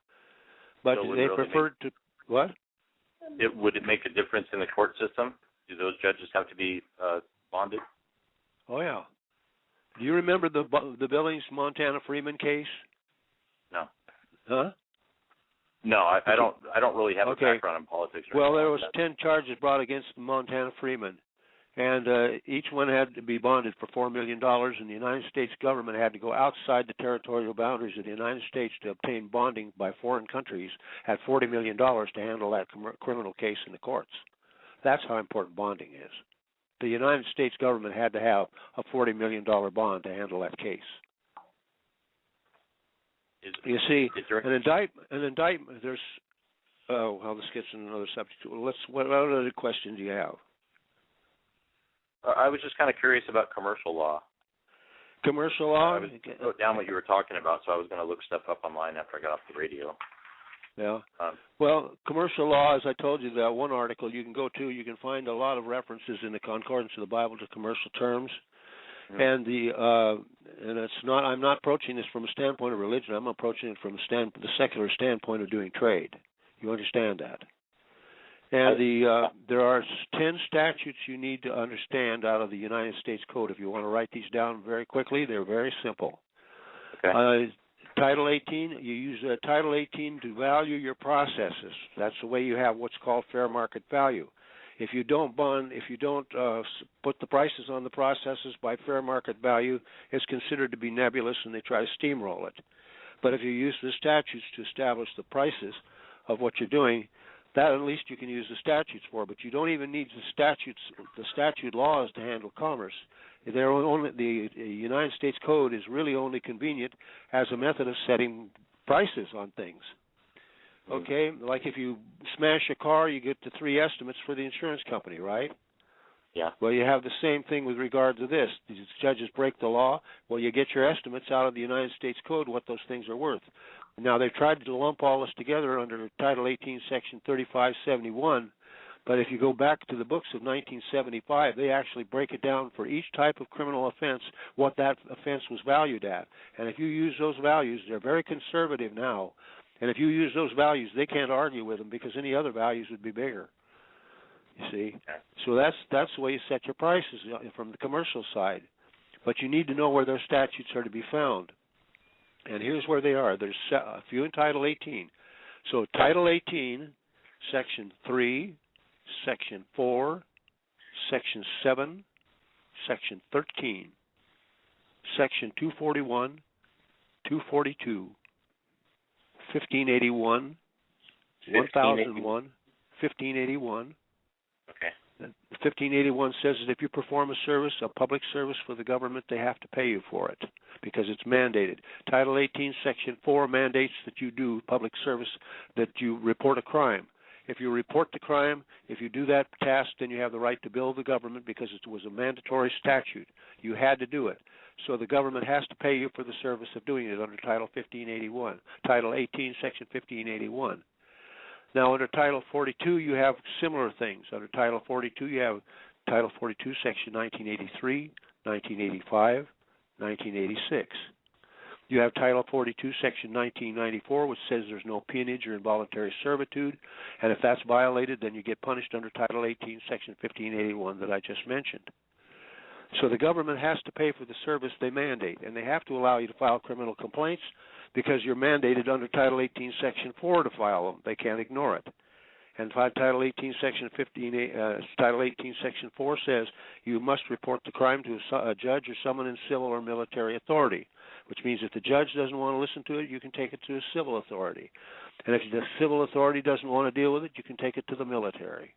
But they prefer to what? Would it make a difference in the court system? Do those judges have to be bonded? Oh yeah. Do you remember the Billings Montana Freeman case? No. Huh? No, I don't. I don't really have a background in politics. Well, there was 10 charges brought against Montana Freeman, and each one had to be bonded for $4 million. And the United States government had to go outside the territorial boundaries of the United States to obtain bonding by foreign countries at $40 million to handle that criminal case in the courts. That's how important bonding is. The United States government had to have a $40 million bond to handle that case. You see, an indictment. There's. Oh, well, this gets into another subject. What other questions do you have? I was just kind of curious about commercial law. Commercial law. I wrote down what you were talking about, so I was going to look stuff up online after I got off the radio. Yeah. Well, commercial law, as I told you, that one article you can go to, you can find a lot of references in the Concordance of the Bible to commercial terms. And and it's not. I'm not approaching this from a standpoint of religion. I'm approaching it from the secular standpoint of doing trade. You understand that? And there are 10 statutes you need to understand out of the United States Code. If you want to write these down very quickly, they're very simple. Okay. Title 18. You use Title 18 to value your processes. That's the way you have what's called fair market value. If you don't put the prices on the processes by fair market value, it's considered to be nebulous, and they try to steamroll it. But if you use the statutes to establish the prices of what you're doing, that at least you can use the statutes for. But you don't even need the statute laws to handle commerce. The United States Code is really only convenient as a method of setting prices on things. Okay, like if you smash a car, you get the 3 estimates for the insurance company, right? Yeah. Well, you have the same thing with regard to this. These judges break the law. Well, you get your estimates out of the United States Code what those things are worth. Now, they've tried to lump all this together under Title 18, Section 3571, but if you go back to the books of 1975, they actually break it down for each type of criminal offense, what that offense was valued at. And if you use those values, they're very conservative now. And if you use those values, they can't argue with them because any other values would be bigger. You see? So that's the way you set your prices from the commercial side. But you need to know where those statutes are to be found. And here's where they are. There's a few in Title 18. So Title 18, Section 3, Section 4, Section 7, Section 13, Section 241, 242, 1581, 1001, 1581. Okay. 1581 says that if you perform a public service for the government, they have to pay you for it because it's mandated. Title 18, Section 4 mandates that you do public service, that you report a crime. If you report the crime, if you do that task, then you have the right to bill the government because it was a mandatory statute. You had to do it. So the government has to pay you for the service of doing it under Title 1581, Title 18, Section 1581. Now, under Title 42, you have similar things. Under Title 42, you have Title 42, Section 1983, 1985, 1986. You have Title 42, Section 1994, which says there's no peonage or involuntary servitude, and if that's violated, then you get punished under Title 18, Section 1581 that I just mentioned. So the government has to pay for the service they mandate, and they have to allow you to file criminal complaints because you're mandated under Title 18, Section 4 to file them. They can't ignore it. And Title 18, Section 4 says you must report the crime to a judge or someone in civil or military authority, which means if the judge doesn't want to listen to it, you can take it to a civil authority. And if the civil authority doesn't want to deal with it, you can take it to the military.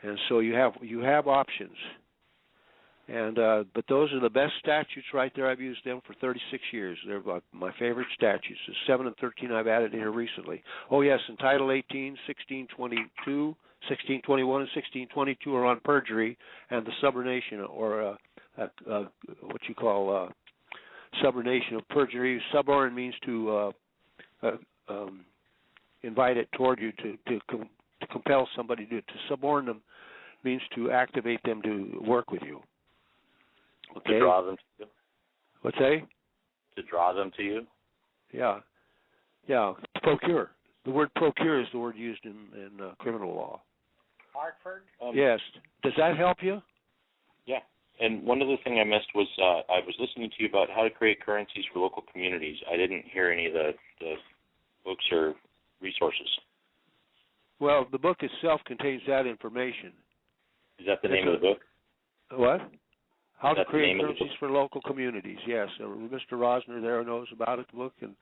And so you have options. And but those are the best statutes right there. I've used them for 36 years. They're my favorite statutes. The 7 and 13 I've added here recently. Oh, yes, in Title 18, 1622, 1621 and 1622 are on perjury and the subordination, or what you call subordination of perjury. Suborn means to invite it toward you, to compel somebody to suborn them means to activate them to work with you. Okay. To draw them to you. What's that? To draw them to you. Yeah. Procure. The word procure is the word used in criminal law. Hartford? Yes. Does that help you? Yeah. And one other thing I missed was I was listening to you about how to create currencies for local communities. I didn't hear any of the books or resources. Well, the book itself contains that information. Is that the name of the book? What? How to Is that the create name of the currencies book? for local communities. Yes, Mr. Rosner there knows about it. The book, and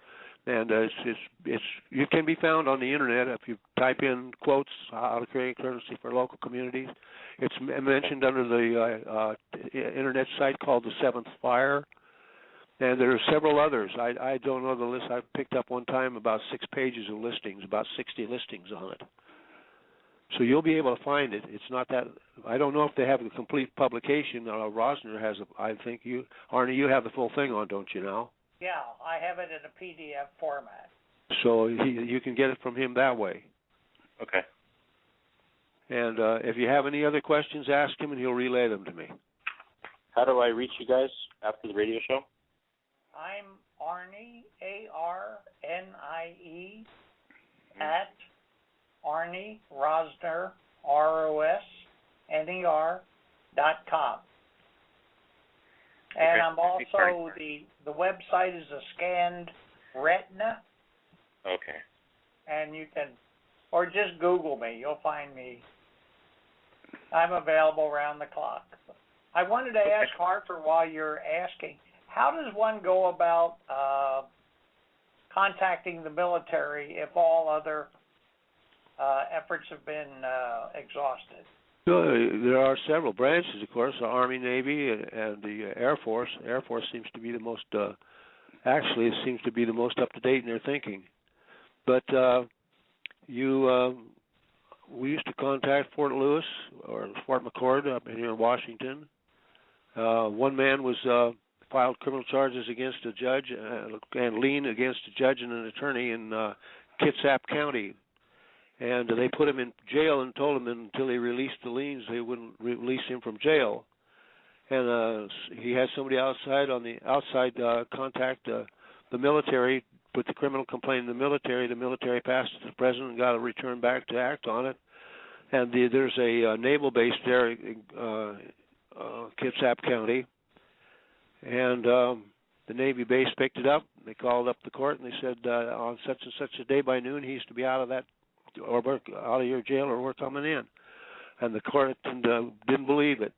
it's you can be found on the internet if you type in quotes how to create currency for local communities. It's mentioned under the internet site called the Seventh Fire, and there are several others. I don't know the list. I picked up one time about 6 pages of listings, about 60 listings on it. So you'll be able to find it. It's not that. I don't know if they have the complete publication. Rosner has. I think you, Arnie, you have the full thing on, don't you now? Yeah, I have it in a PDF format. So you can get it from him that way. Okay. And if you have any other questions, ask him, and he'll relay them to me. How do I reach you guys after the radio show? I'm Arnie, ARNIE, at Arnie Rosner, ROSNER.com. And I'm also, the website is a scanned retina. Okay. And you can, or just Google me, you'll find me. I'm available around the clock. I wanted to ask Hartford while you're asking, how does one go about contacting the military if all other efforts have been exhausted? There are several branches, of course: the Army, Navy, and the Air Force. Air Force seems to be the most, actually, it seems to be the most up to date in their thinking. But we used to contact Fort Lewis or Fort McCord up here in Washington. One man was filed criminal charges against a judge and lien against a judge and an attorney in Kitsap County. And they put him in jail and told him that until he released the liens, they wouldn't release him from jail. And he had somebody outside contact the military, put the criminal complaint in the military. The military passed it to the president and got a return back to act on it. And there's a naval base there in Kitsap County. And the Navy base picked it up. They called up the court and they said on such and such a day by noon he's to be out of that, or out of your jail, or we're coming in. And the court didn't believe it.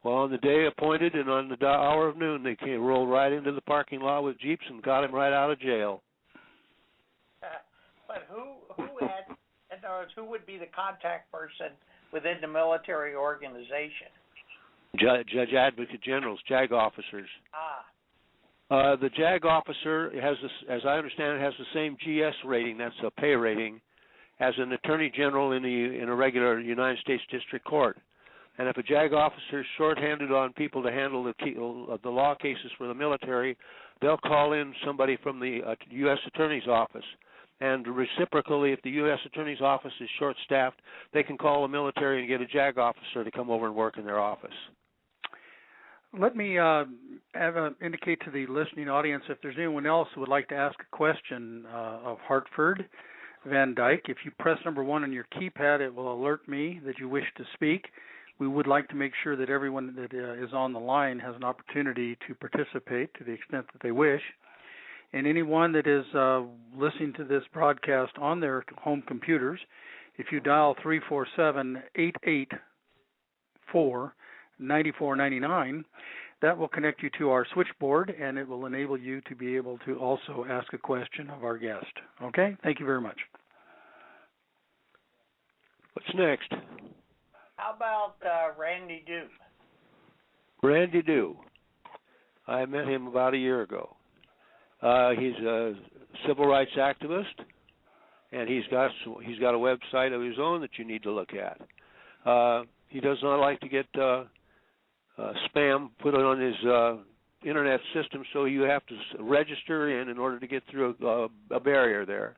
Well, on the day appointed and on the hour of noon, they rolled right into the parking lot with jeeps and got him right out of jail. But who would be the contact person within the military organization? Judge Advocate Generals, JAG officers. The JAG officer has, as I understand it, has the same GS rating, that's a pay rating, as an attorney general in a regular United States District Court. And if a JAG officer is shorthanded on people to handle the law cases for the military, they'll call in somebody from the U.S. Attorney's Office. And reciprocally, if the U.S. Attorney's Office is short-staffed, they can call the military and get a JAG officer to come over and work in their office. Let me indicate to the listening audience if there's anyone else who would like to ask a question of Hartford Van Dyke. If you press number 1 on your keypad, it will alert me that you wish to speak. We would like to make sure that everyone that is on the line has an opportunity to participate to the extent that they wish. And anyone that is listening to this broadcast on their home computers, if you dial 347-884-9499, that will connect you to our switchboard, and it will enable you to be able to also ask a question of our guest. Okay? Thank you very much. What's next? How about Randy Dew? Randy Dew. I met him about a year ago. He's a civil rights activist, and he's got a website of his own that you need to look at. He does not like to get spam put on his internet system, so you have to register in order to get through a barrier there.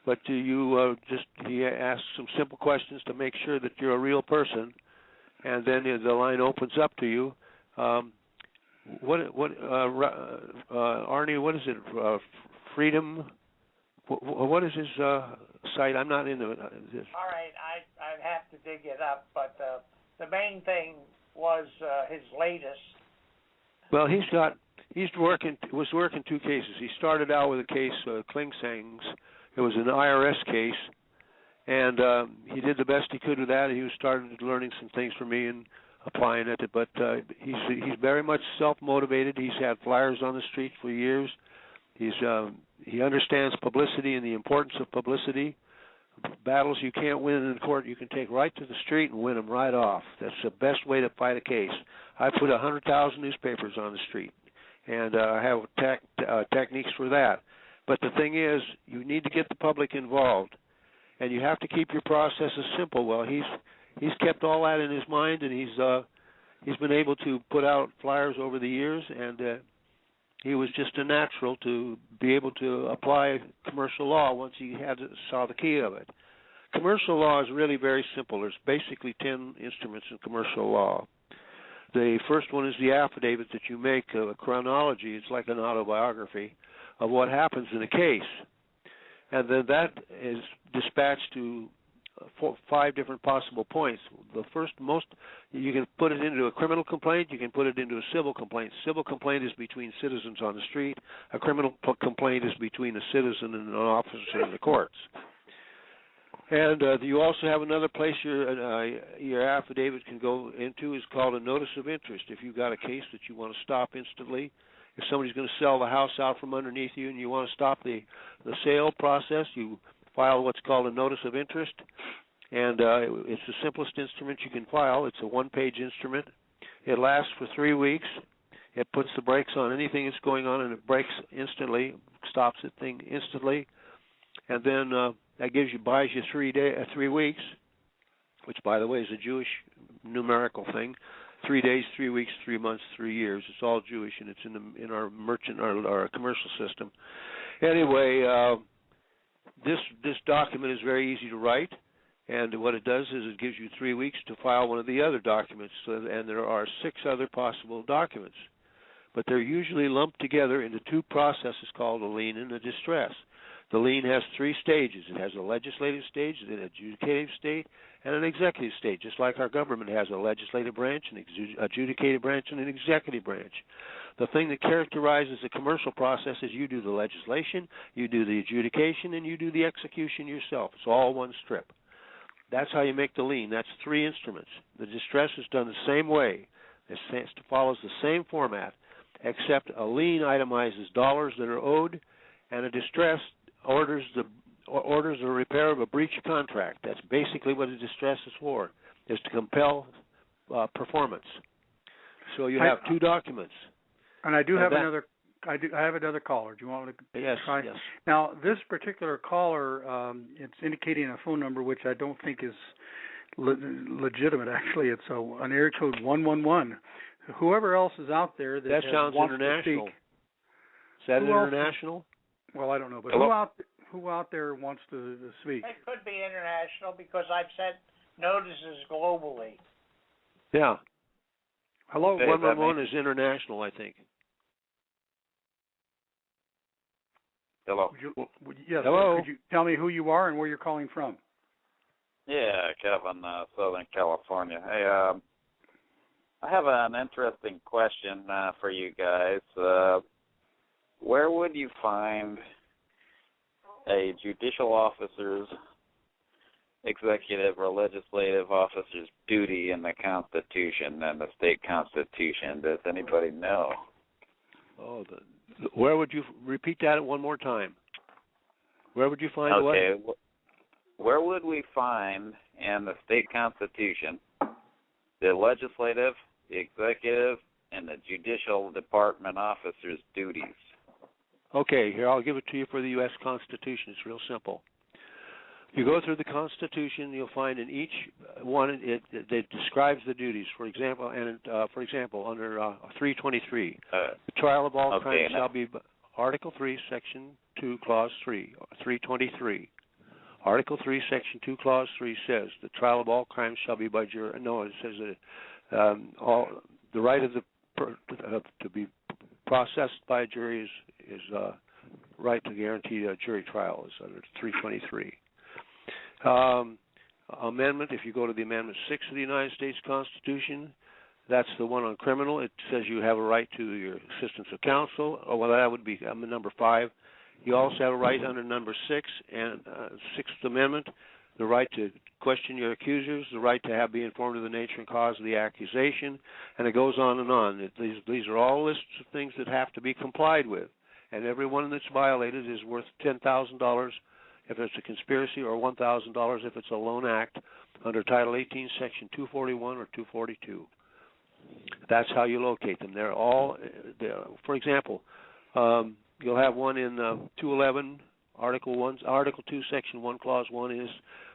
But he asks some simple questions to make sure that you're a real person, and then the line opens up to you. Arnie, what is it? Freedom. What is his site? I'm not into this. All right, I'd have to dig it up, but the main thing was his latest. Well, was working two cases. He started out with a case, Klingsangs. It was an IRS case, and he did the best he could with that. He was starting learning some things from me and applying it. But he's very much self-motivated. He's had flyers on the street for years. He understands publicity and the importance of publicity. Battles you can't win in court, you can take right to the street and win them right off. That's the best way to fight a case. I put 100,000 newspapers on the street, and I have techniques for that. But the thing is, you need to get the public involved, and you have to keep your processes simple. Well, he's kept all that in his mind, and he's been able to put out flyers over the years, and he was just a natural to be able to apply commercial law once he saw the key of it. Commercial law is really very simple. There's basically 10 instruments in commercial law. The first one is the affidavit that you make, a chronology. It's like an autobiography of what happens in a case. And then that is dispatched to 5 different possible points. The you can put it into a criminal complaint, you can put it into a civil complaint. Civil complaint is between citizens on the street. A criminal complaint is between a citizen and an officer in the courts. And you also have another place your affidavit can go into is called a notice of interest. If you've got a case that you want to stop instantly, if somebody's going to sell the house out from underneath you and you want to stop the sale process, you file what's called a notice of interest, and it's the simplest instrument you can file. It's a one-page instrument. It lasts for 3 weeks. It puts the brakes on anything that's going on, and it breaks instantly, stops the thing instantly, and then that buys you 3 weeks, which, by the way, is a Jewish numerical thing. 3 days, 3 weeks, 3 months, 3 years. It's all Jewish, and it's in our our commercial system. Anyway. This document is very easy to write, and what it does is it gives you 3 weeks to file one of the other documents, and there are 6 other possible documents. But they're usually lumped together into 2 processes called a lien and a distress. The lien has 3 stages. It has a legislative stage, an adjudicative stage, and an executive stage, just like our government has a legislative branch, an adjudicative branch, and an executive branch. The thing that characterizes the commercial process is you do the legislation, you do the adjudication, and you do the execution yourself. It's all one strip. That's how you make the lien. That's 3 instruments. The distress is done the same way. It follows the same format, except a lien itemizes dollars that are owed, and a distress orders the repair of a breach of contract. That's basically what a distress is for, is to compel performance. So you have 2 documents. And I do have another. I have another caller. Do you want me to try? Yes. Now, this particular caller, it's indicating a phone number which I don't think is legitimate. Actually, it's an area code 111. Whoever else is out there that sounds international. Is that international? Well, I don't know, but who out there wants to speak? It could be international because I've sent notices globally. Yeah. Hello. 111 is international, I think. Hello. Yes. Hello. Could you tell me who you are and where you're calling from? Yeah, Kevin, Southern California. Hey, I have an interesting question for you guys. Where would you find a judicial officer's, executive or legislative officer's duty in the Constitution and the state Constitution? Does anybody know? Oh, where would you repeat that one more time? Where would you find what? Okay, where would we find in the state Constitution the legislative, the executive, and the judicial department officers' duties? Okay, here, I'll give it to you for the U.S. Constitution. It's real simple. You go through the Constitution, you'll find in each one it describes the duties. For example, under 323, the trial of all crimes shall be Article 3, Section 2, Clause 3, 323. Article 3, Section 2, Clause 3 says the trial of all crimes shall be by jury. No, it says that the right of to be processed by a jury is right to guarantee a jury trial is under 323. Amendment, if you go to the Amendment 6 of the United States Constitution, that's the one on criminal. It says you have a right to your assistance of counsel. Oh, well, that would be number 5. You also have a right under number 6 and 6th Amendment, the right to question your accusers, the right to be informed of the nature and cause of the accusation, and it goes on and on. These are all lists of things that have to be complied with, and every one that's violated is worth $10,000 if it's a conspiracy, or $1,000 if it's a lone act under Title 18, Section 241 or 242. That's how you locate them. They're all, for example, you'll have one in 211, Article 2, Section 1, Clause 1 is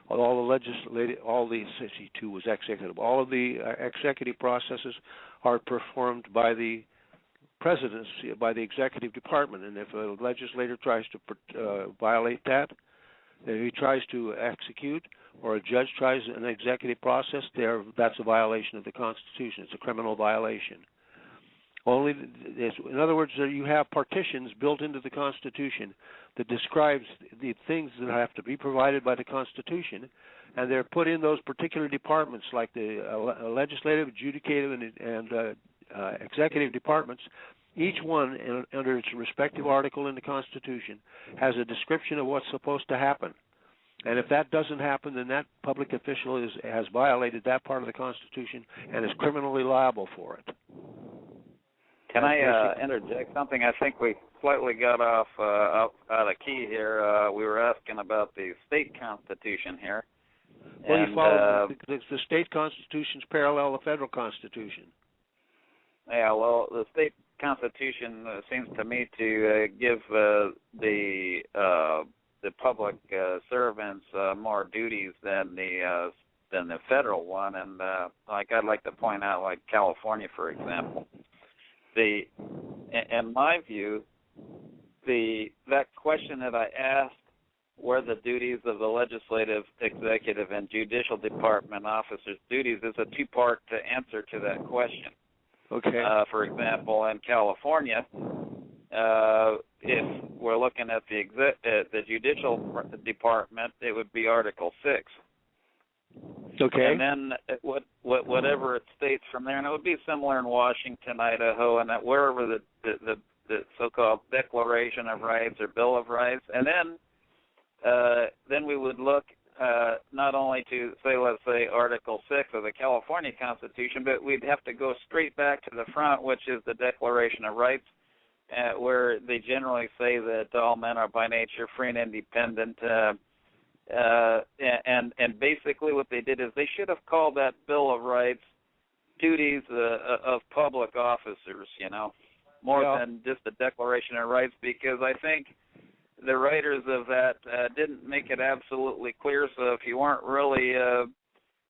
all the 2 was executive. All of the executive processes are performed by the presidency, by the executive department, and if a legislator tries to violate that, if he tries to execute, or a judge tries an executive process, that's a violation of the Constitution. It's a criminal violation. In other words, you have partitions built into the Constitution that describes the things that have to be provided by the Constitution, and they're put in those particular departments, like the legislative, adjudicative, and executive departments. Each one, under its respective article in the Constitution, has a description of what's supposed to happen. And if that doesn't happen, then that public official has violated that part of the Constitution and is criminally liable for it. Can I interject something? I think we slightly got off out of key here. We were asking about the state constitution here. Well, you follow the state constitutions parallel the federal constitution. Yeah, well, the state constitution seems to me to give the public servants more duties than the federal one, and I'd like to point out, like California, for example. In my view, that question that I asked, where the duties of the legislative, executive, and judicial department officers' duties, is a two-part answer to that question. Okay. For example, in California, if we're looking at the judicial department, it would be Article 6. Okay. And then whatever it states from there, and it would be similar in Washington, Idaho, and that wherever the so-called Declaration of Rights or Bill of Rights, and then we would look not only to let's say Article 6 of the California Constitution, but we'd have to go straight back to the front, which is the Declaration of Rights, where they generally say that all men are by nature free and independent. And basically what they did is they should have called that Bill of Rights duties of public officers, more than just the Declaration of Rights, because I think the writers of that didn't make it absolutely clear, so if you weren't really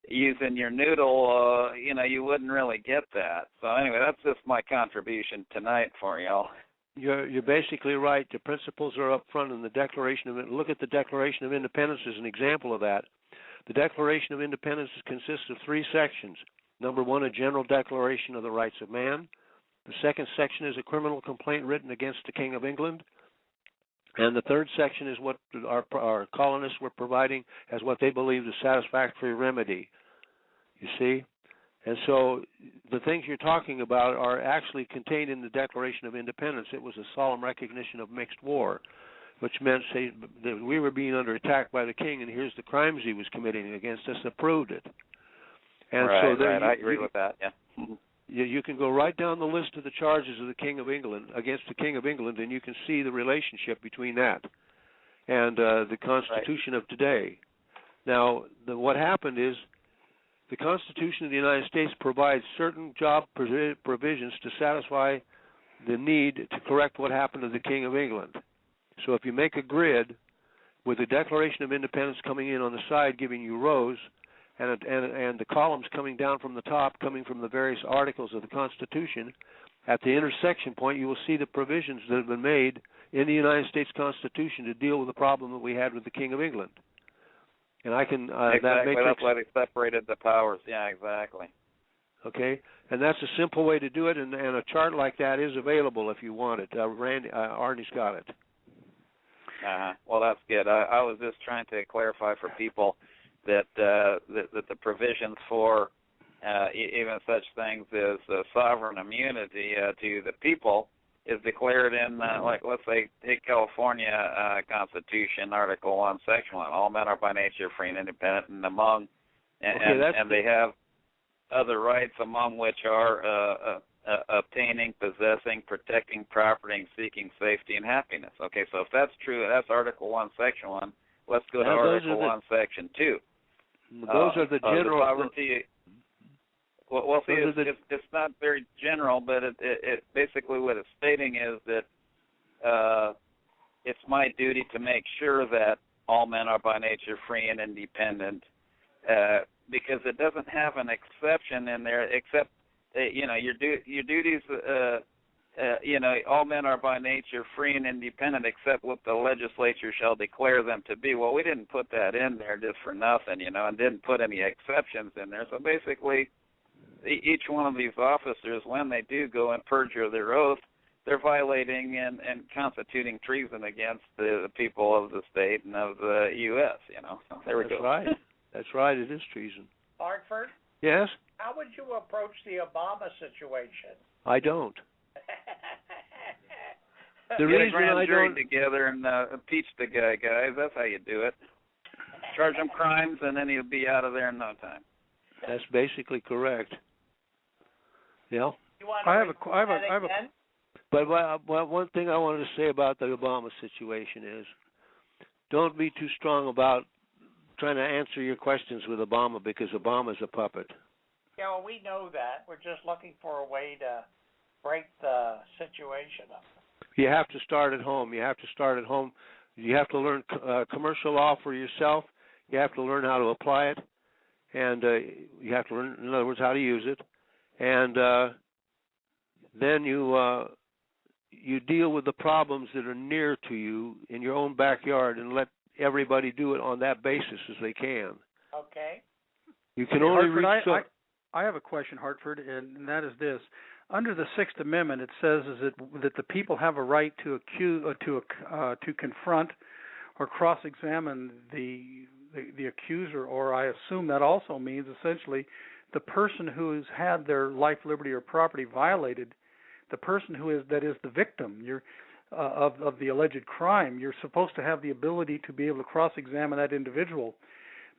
using your noodle, you wouldn't really get that. So anyway, that's just my contribution tonight for y'all. You're basically right. The principles are up front in the Declaration of Independence. Look at the Declaration of Independence as an example of that. The Declaration of Independence consists of 3 sections. Number 1, a general declaration of the rights of man. The second section is a criminal complaint written against the King of England. And the third section is what our colonists were providing as what they believed a satisfactory remedy. You see? And so the things you're talking about are actually contained in the Declaration of Independence. It was a solemn recognition of mixed war, which meant that we were being under attack by the king, and here's the crimes he was committing against us that proved it. And right, I agree with that, yeah. You can go right down the list of the charges of the King of England, against the King of England, and you can see the relationship between that and the Constitution of today. Now, what happened is, the Constitution of the United States provides certain job provisions to satisfy the need to correct what happened to the King of England. So if you make a grid, with the Declaration of Independence coming in on the side, giving you rows, and the columns coming down from the top, coming from the various articles of the Constitution. At the intersection point, you will see the provisions that have been made in the United States Constitution to deal with the problem that we had with the King of England. And I can exactly. That's why they separated the powers. Yeah, exactly. Okay, and that's a simple way to do it, and a chart like that is available if you want it. Arnie's got it. Well, that's good. I was just trying to clarify for people that the provisions for even such things as sovereign immunity to the people is declared in, like, let's say, take California Constitution, Article 1, Section 1. All men are by nature free and independent, and and they have other rights, among which are obtaining, possessing, protecting property, and seeking safety and happiness. Okay, so if that's true, that's Article 1, Section 1. Let's go to Article 1, Section 2. Those are the general... The sovereignty, well, see, it's not very general, but it basically what it's stating is that it's my duty to make sure that all men are by nature free and independent, because it doesn't have an exception in there, except your duties. All men are by nature free and independent, except what the legislature shall declare them to be. Well, we didn't put that in there just for nothing, and didn't put any exceptions in there. So basically, each one of these officers, when they do go and perjure their oath, they're violating and constituting treason against the people of the state and of the U.S., So there we go. That's right. That's right. It is treason. Hartford? Yes? How would you approach the Obama situation? I don't. The Get a reason grand I jury don't... together and impeach the guy, guys. That's how you do it. Charge him crimes, and then he'll be out of there in no time. That's basically correct. Yeah. I have a. But one thing I wanted to say about the Obama situation is, don't be too strong about trying to answer your questions with Obama, because Obama's a puppet. Yeah, well, we know that. We're just looking for a way to break the situation up. You have to start at home. You have to learn commercial law for yourself. You have to learn how to apply it, and you have to learn, in other words, how to use it. And then you deal with the problems that are near to you in your own backyard, and let everybody do it on that basis as they can. Okay. You can only reach... I have a question, Hartford, and that is this. Under the Sixth Amendment, it says that the people have a right to confront or cross-examine the accuser, or I assume that also means essentially the person who has had their life, liberty, or property violated, the person that is the victim of the alleged crime. You're supposed to have the ability to be able to cross-examine that individual.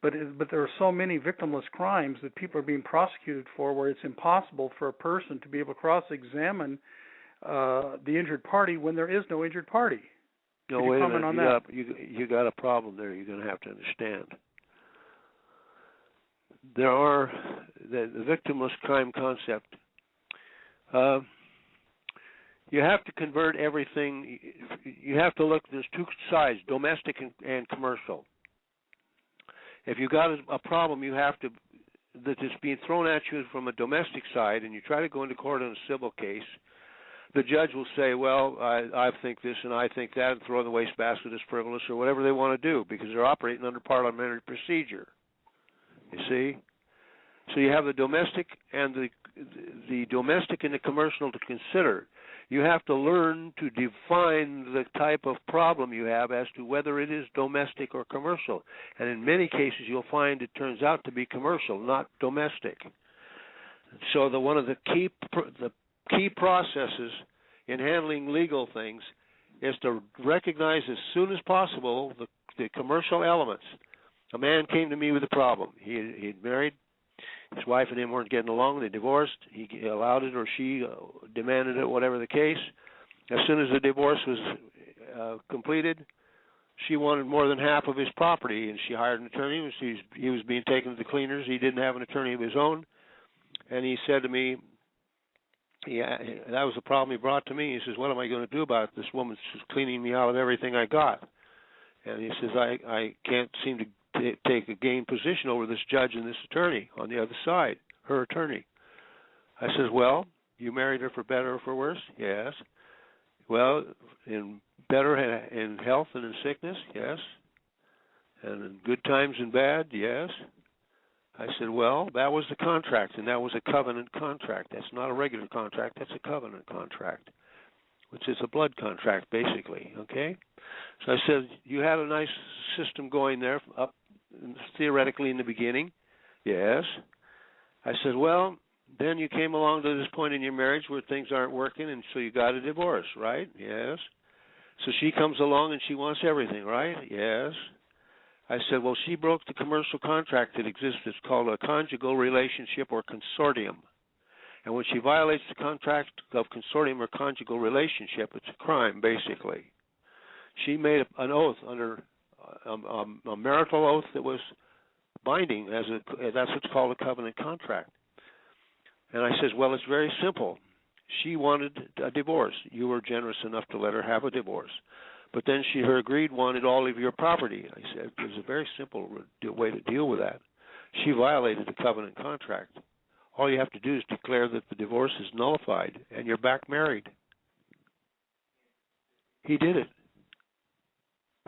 But there are so many victimless crimes that people are being prosecuted for, where it's impossible for a person to be able to cross-examine the injured party when there is no injured party. No, wait a minute. You got a problem there. You're going to have to understand. There are the victimless crime concept. You have to convert everything. You have to look. There's two sides: domestic and commercial. If you got a problem, that is being thrown at you from a domestic side, and you try to go into court on a civil case, the judge will say, well, I think this and I think that, and throw in the wastebasket as frivolous or whatever they want to do, because they're operating under parliamentary procedure. You see? So you have the domestic and the domestic and the commercial to consider. You have to learn to define the type of problem you have as to whether it is domestic or commercial. And in many cases, you'll find it turns out to be commercial, not domestic. So one of the key processes in handling legal things is to recognize as soon as possible the commercial elements. A man came to me with a problem. He'd married. His wife and him weren't getting along. They divorced. He allowed it, or she demanded it, whatever the case. As soon as the divorce was completed, she wanted more than half of his property, and she hired an attorney. He was being taken to the cleaners. He didn't have an attorney of his own. And he said to me, yeah, that was the problem he brought to me. He says, what am I going to do about it? This woman's just cleaning me out of everything I got. And he says, I can't seem to take a gain position over this judge and this attorney on the other side, her attorney. I says, well, you married her for better or for worse? Yes. Well, in better in health and in sickness? Yes. And in good times and bad? Yes. I said, well, that was the contract, and that was a covenant contract. That's not a regular contract. That's a covenant contract, which is a blood contract, basically, okay? So I said, you had a nice system going there up theoretically in the beginning? Yes. I said, well, then you came along to this point in your marriage where things aren't working, and so you got a divorce, right? Yes. So she comes along and she wants everything, right? Yes. I said, well, she broke the commercial contract that exists. It's called a conjugal relationship or consortium. And when she violates the contract of consortium or conjugal relationship, it's a crime, basically. She made an oath under a marital oath that was binding. That's what's called a covenant contract. And I says, well, it's very simple. She wanted a divorce. You were generous enough to let her have a divorce. But then her agreed wanted all of your property. I said, it was a very simple way to deal with that. She violated the covenant contract. All you have to do is declare that the divorce is nullified and you're back married. He did it.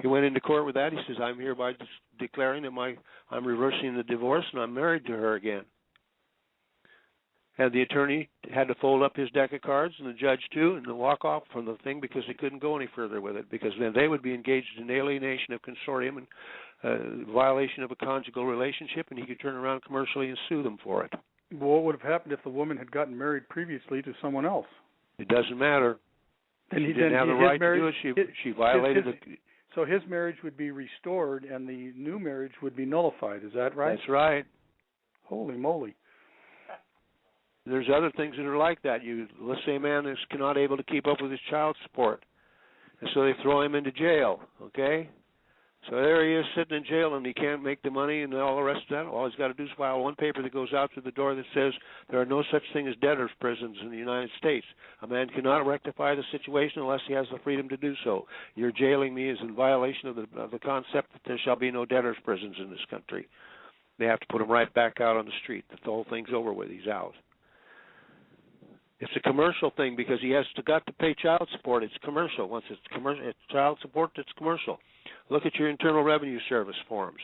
He went into court with that. He says, I'm hereby declaring that I'm reversing the divorce and I'm married to her again. And the attorney had to fold up his deck of cards, and the judge too, and then walk off from the thing because he couldn't go any further with it, because then they would be engaged in alienation of consortium and violation of a conjugal relationship, and he could turn around commercially and sue them for it. Well, what would have happened if the woman had gotten married previously to someone else? It doesn't matter. Then she didn't have the right to do it. She violated it. So his marriage would be restored, and the new marriage would be nullified. Is that right? That's right. Holy moly. There's other things that are like that. Let's say a man is not able to keep up with his child support, and so they throw him into jail, okay? So there he is sitting in jail, and he can't make the money and all the rest of that. All he's got to do is file one paper that goes out to the door that says there are no such thing as debtors' prisons in the United States. A man cannot rectify the situation unless he has the freedom to do so. Your jailing me is in violation of the concept that there shall be no debtors' prisons in this country. They have to put him right back out on the street. The whole thing's over with. He's out. It's a commercial thing because he has got to pay child support. It's commercial. Once it's commercial, it's child support, it's commercial. Look at your Internal Revenue Service forms.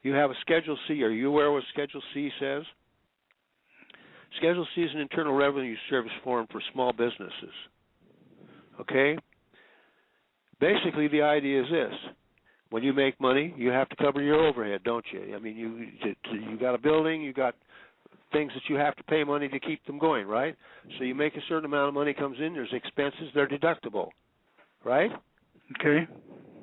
You have a Schedule C. Are you aware what Schedule C says? Schedule C is an Internal Revenue Service form for small businesses. Okay? Basically, the idea is this. When you make money, you have to cover your overhead, don't you? I mean, you got a building, you got things that you have to pay money to keep them going, right? So you make a certain amount of money comes in, there's expenses, they're deductible, right?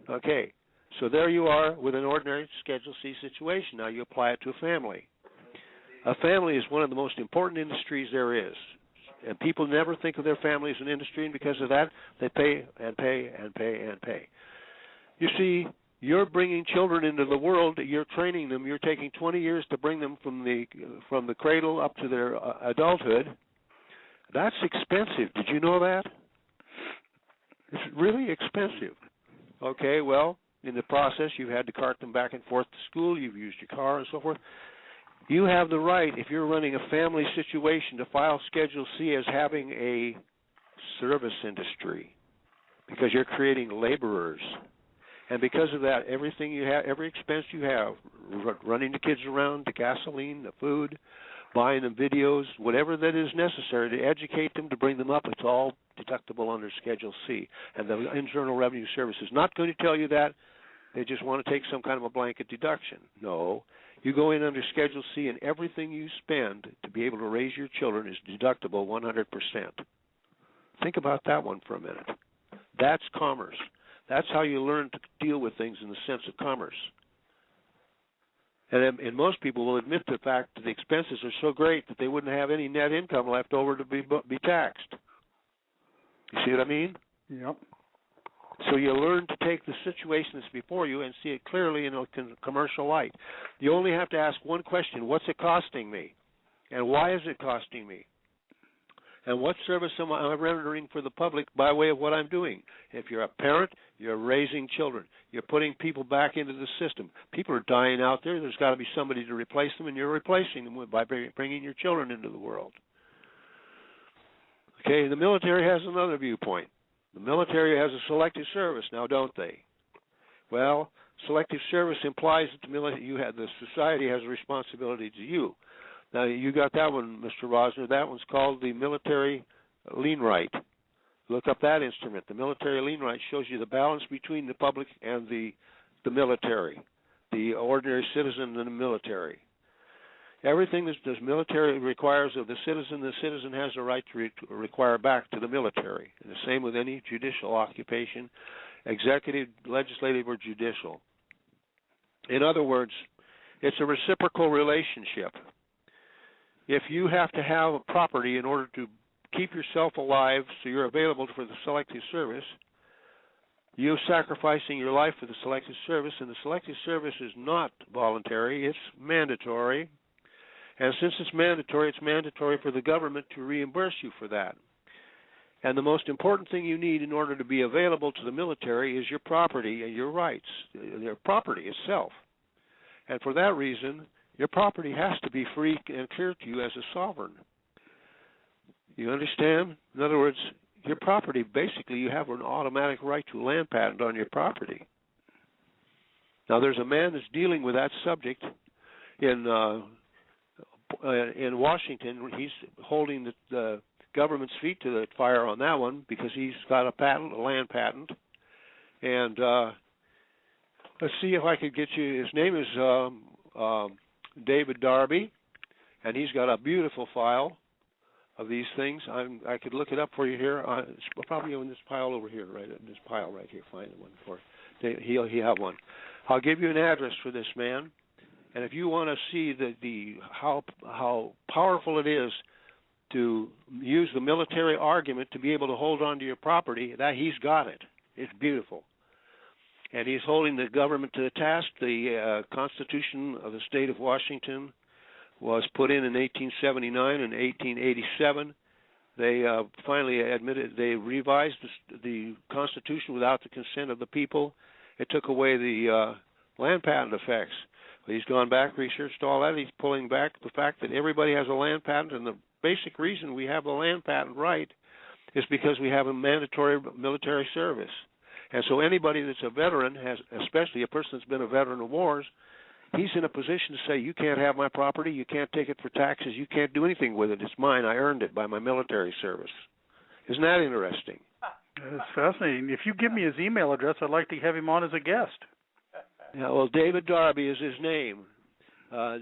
Okay. So there you are with an ordinary Schedule C situation. Now you apply it to a family. A family is one of the most important industries there is. And people never think of their family as an industry, and because of that, they pay and pay and pay and pay. You see, you're bringing children into the world. You're training them. You're taking 20 years to bring them from the cradle up to their adulthood. That's expensive. Did you know that? It's really expensive. Okay, well, in the process, you've had to cart them back and forth to school. You've used your car and so forth. You have the right, if you're running a family situation, to file Schedule C as having a service industry because you're creating laborers. And because of that, everything you have, every expense you have, running the kids around, the gasoline, the food, buying them videos, whatever that is necessary to educate them, to bring them up, it's all deductible under Schedule C. And the Internal Revenue Service is not going to tell you that. They just want to take some kind of a blanket deduction. No. You go in under Schedule C, and everything you spend to be able to raise your children is deductible 100%. Think about that one for a minute. That's commerce. That's how you learn to deal with things in the sense of commerce. And most people will admit the fact that the expenses are so great that they wouldn't have any net income left over to be taxed. You see what I mean? Yep. So you learn to take the situation that's before you and see it clearly in a commercial light. You only have to ask one question: what's it costing me? And why is it costing me? And what service am I rendering for the public by way of what I'm doing? If you're a parent, you're raising children. You're putting people back into the system. People are dying out there. There's got to be somebody to replace them, and you're replacing them by bringing your children into the world. Okay, the military has another viewpoint. The military has a selective service now, don't they? Well, selective service implies that the society has a responsibility to you. Now, you got that one, Mr. Rosner. That one's called the military lien right. Look up that instrument. The military lien right shows you the balance between the public and the military, the ordinary citizen and the military. Everything that the military requires of the citizen has a right to require back to the military. And the same with any judicial occupation, executive, legislative, or judicial. In other words, it's a reciprocal relationship. If you have to have a property in order to keep yourself alive so you're available for the selective service, you're sacrificing your life for the selective service, and the selective service is not voluntary, it's mandatory. And since it's mandatory for the government to reimburse you for that. And the most important thing you need in order to be available to the military is your property and your rights, your property itself. And for that reason, your property has to be free and clear to you as a sovereign. You understand? In other words, your property, basically, you have an automatic right to a land patent on your property. Now, there's a man that's dealing with that subject in Washington. He's holding the government's feet to the fire on that one because he's got a patent, a land patent. And let's see if I could get you. His name is David Darby, and he's got a beautiful file of these things. I could look it up for you here. It's probably in this pile over here, right? In this pile right here. Find one for you. He'll have one. I'll give you an address for this man, and if you want to see how powerful it is to use the military argument to be able to hold on to your property, that he's got it. It's beautiful. And he's holding the government to the task. The Constitution of the state of Washington was put in 1879 and 1887. They finally they revised the Constitution without the consent of the people. It took away the land patent effects. He's gone back, researched all that. He's pulling back the fact that everybody has a land patent, and the basic reason we have a land patent right is because we have a mandatory military service. And so anybody that's a veteran, especially a person that's been a veteran of wars, he's in a position to say, you can't have my property, you can't take it for taxes, you can't do anything with it. It's mine. I earned it by my military service. Isn't that interesting? That's fascinating. If you give me his email address, I'd like to have him on as a guest. Yeah, well, David Darby is his name. Have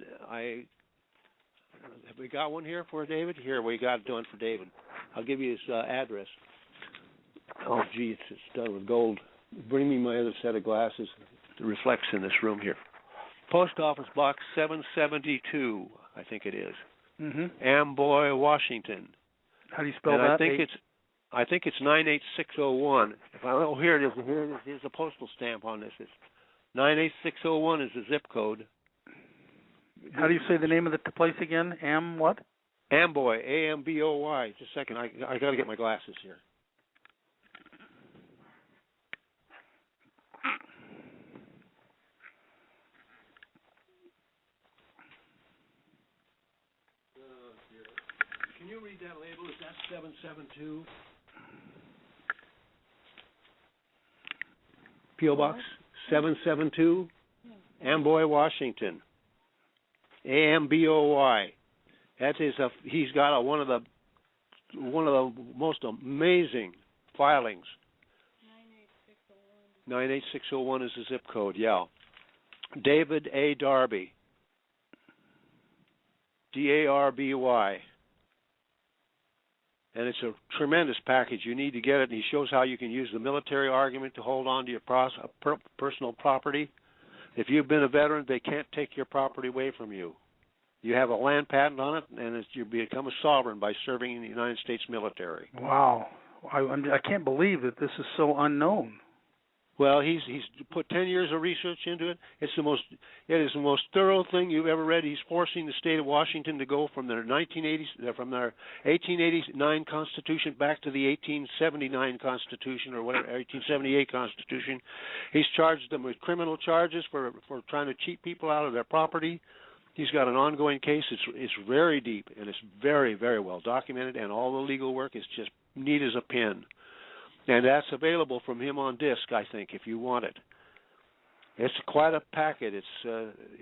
we got one here for David? Here, we got one for David. I'll give you his address. Oh, gee, it's done with gold. Bring me my other set of glasses. It reflects in this room here. Post Office Box 772, I think it is. Mm-hmm. Amboy, Washington. How do you spell that? I think it's 98601. Here it is. Here's a postal stamp on this. It's 98601 is the zip code. How do you say the name of the place again? What? Amboy, A-M-B-O-Y. Just a second. I got to get my glasses here. Can you read that label? Is that 772? P.O. Box 772, Amboy, Washington. A-M-B-O-Y. That is he's got one of the most amazing filings. 98601 is the zip code. Yeah. David A. Darby. D-A-R-B-Y. And it's a tremendous package. You need to get it. And he shows how you can use the military argument to hold on to your personal property. If you've been a veteran, they can't take your property away from you. You have a land patent on it, and you become a sovereign by serving in the United States military. Wow. I can't believe that this is so unknown. Well, he's put 10 years of research into it. It is the most thorough thing you've ever read. He's forcing the state of Washington to go from their 1889 Constitution back to the 1879 Constitution or whatever, 1878 Constitution. He's charged them with criminal charges for trying to cheat people out of their property. He's got an ongoing case. It's very deep, and it's very, very well documented, and all the legal work is just neat as a pin. And that's available from him on disc, I think, if you want it. It's quite a packet. It's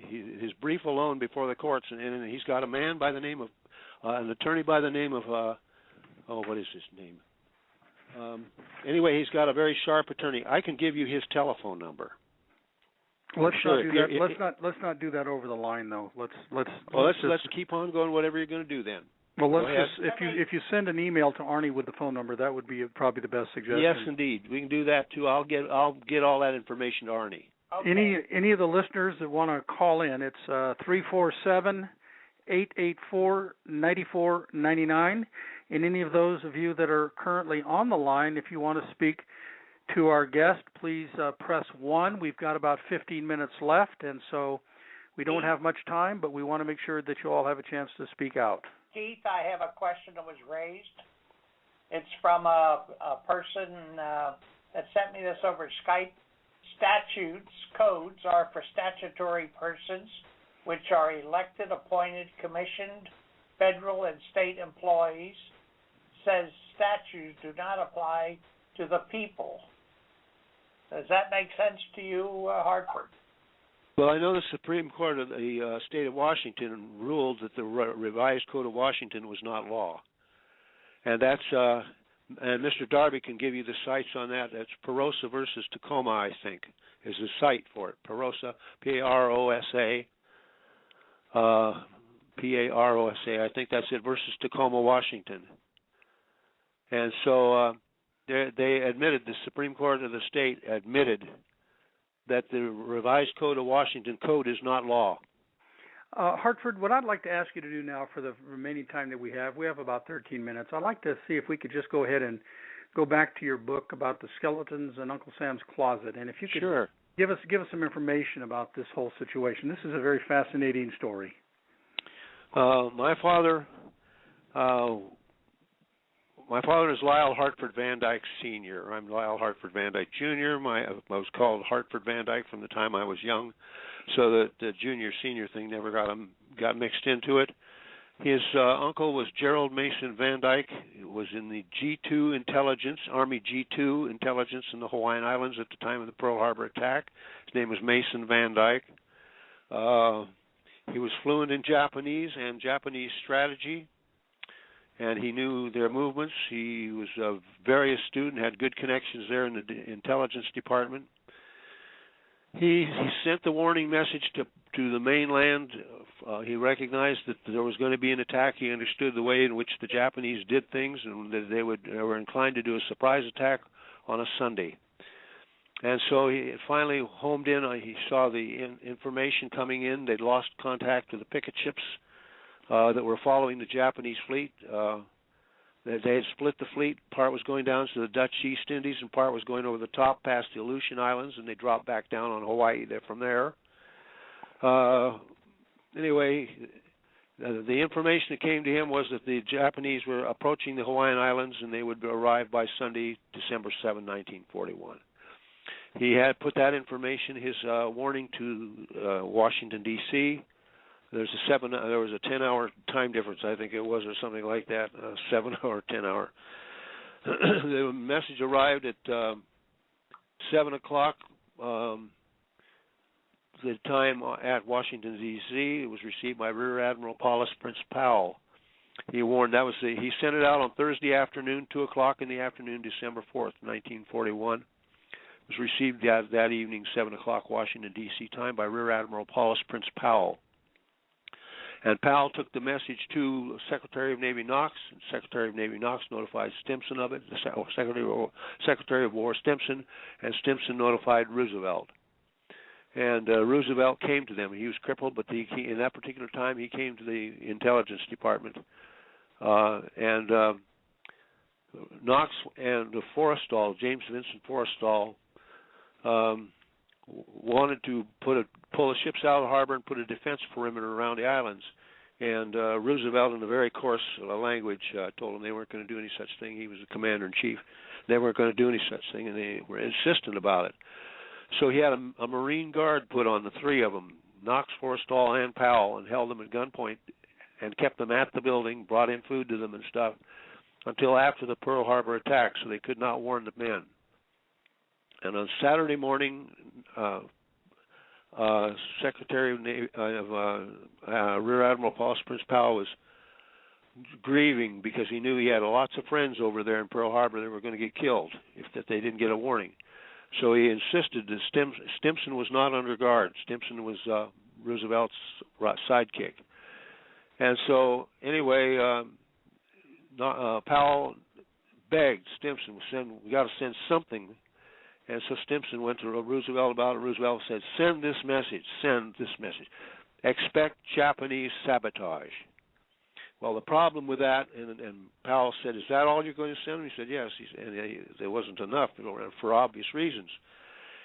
his brief alone before the courts, and he's got a man by the name of, an attorney by the name of, what is his name? Anyway, he's got a very sharp attorney. I can give you his telephone number. Let's not do that. Let's not do that over the line, though. Let's keep on going. Whatever you're going to do, then. Well, if you send an email to Arnie with the phone number, that would be probably the best suggestion. Yes, indeed, we can do that too. I'll get all that information to Arnie. Okay. Any of the listeners that want to call in, it's 347-884-9499, and any of those of you that are currently on the line, if you want to speak to our guest, please press 1. We've got about 15 minutes left, and so we don't have much time, but we want to make sure that you all have a chance to speak out. Keith, I have a question that was raised. It's from a person that sent me this over Skype. Statutes, codes, are for statutory persons, which are elected, appointed, commissioned, federal and state employees. Says statutes do not apply to the people. Does that make sense to you, Hartford? Well, I know the Supreme Court of the state of Washington ruled that the revised Code of Washington was not law, and that's and Mr. Darby can give you the cites on that. That's Perosa versus Tacoma, I think, is the cite for it. Perosa, P-A-R-O-S-A, P-A-R-O-S-A. I think that's it, versus Tacoma, Washington. And so they admitted, the Supreme Court of the state admitted that the revised Code of Washington code is not law. Hartford, what I'd like to ask you to do now for the remaining time that we have about 13 minutes. I'd like to see if we could just go ahead and go back to your book about the skeletons in Uncle Sam's closet, and if you could give us some information about this whole situation. This is a very fascinating story. My father is Lyle Hartford Van Dyke Sr. I'm Lyle Hartford Van Dyke Jr. I was called Hartford Van Dyke from the time I was young, so that the junior-senior thing never got mixed into it. His uncle was Gerald Mason Van Dyke. He was in the G2 intelligence, Army G2 intelligence in the Hawaiian Islands at the time of the Pearl Harbor attack. His name was Mason Van Dyke. He was fluent in Japanese and Japanese strategy, and he knew their movements. He was very astute and had good connections there in the intelligence department. He sent the warning message to the mainland. He recognized that there was going to be an attack. He understood the way in which the Japanese did things, and that they were inclined to do a surprise attack on a Sunday. And so he finally homed in. He saw the information coming in. They'd lost contact with the picket ships that were following the Japanese fleet. They had split the fleet. Part was going down to the Dutch East Indies, and part was going over the top past the Aleutian Islands, and they dropped back down on Hawaii from there. Anyway, the information that came to him was that the Japanese were approaching the Hawaiian Islands, and they would arrive by Sunday, December 7, 1941. He had put that information, his warning, to Washington, D.C. There was a 10-hour time difference, I think it was, or something like that, 7-hour, 10-hour. The message arrived at 7 o'clock, the time at Washington, D.C. It was received by Rear Admiral Paulus Prince Powell. He warned, he sent it out on Thursday afternoon, 2 o'clock in the afternoon, December 4th, 1941. It was received that evening, 7 o'clock Washington, D.C. time, by Rear Admiral Paulus Prince Powell. And Powell took the message to Secretary of Navy Knox. Secretary of Navy Knox notified Stimson of it, Secretary of War Stimson, and Stimson notified Roosevelt. And Roosevelt came to them. He was crippled, but in that particular time he came to the intelligence department. And Knox and Forrestal, James Vincent Forrestal, wanted to pull the ships out of the harbor and put a defense perimeter around the islands. And Roosevelt, in a very coarse language, told them they weren't going to do any such thing. He was the commander-in-chief. They weren't going to do any such thing, and they were insistent about it. So he had a Marine Guard put on the three of them, Knox, Forrestal, and Powell, and held them at gunpoint and kept them at the building, brought in food to them and stuff, until after the Pearl Harbor attack, so they could not warn the men. And on Saturday morning, Secretary of Rear Admiral Paul Prince Powell was grieving because he knew he had lots of friends over there in Pearl Harbor that were going to get killed if they didn't get a warning. So he insisted that Stimson was not under guard. Stimson was Roosevelt's sidekick. And so anyway, Powell begged Stimson, we got to send something. And so Stimson went to Roosevelt about it. Roosevelt said, send this message. Expect Japanese sabotage. Well, the problem with that, and Powell said, is that all you're going to send? And he said, yes. There wasn't enough for obvious reasons.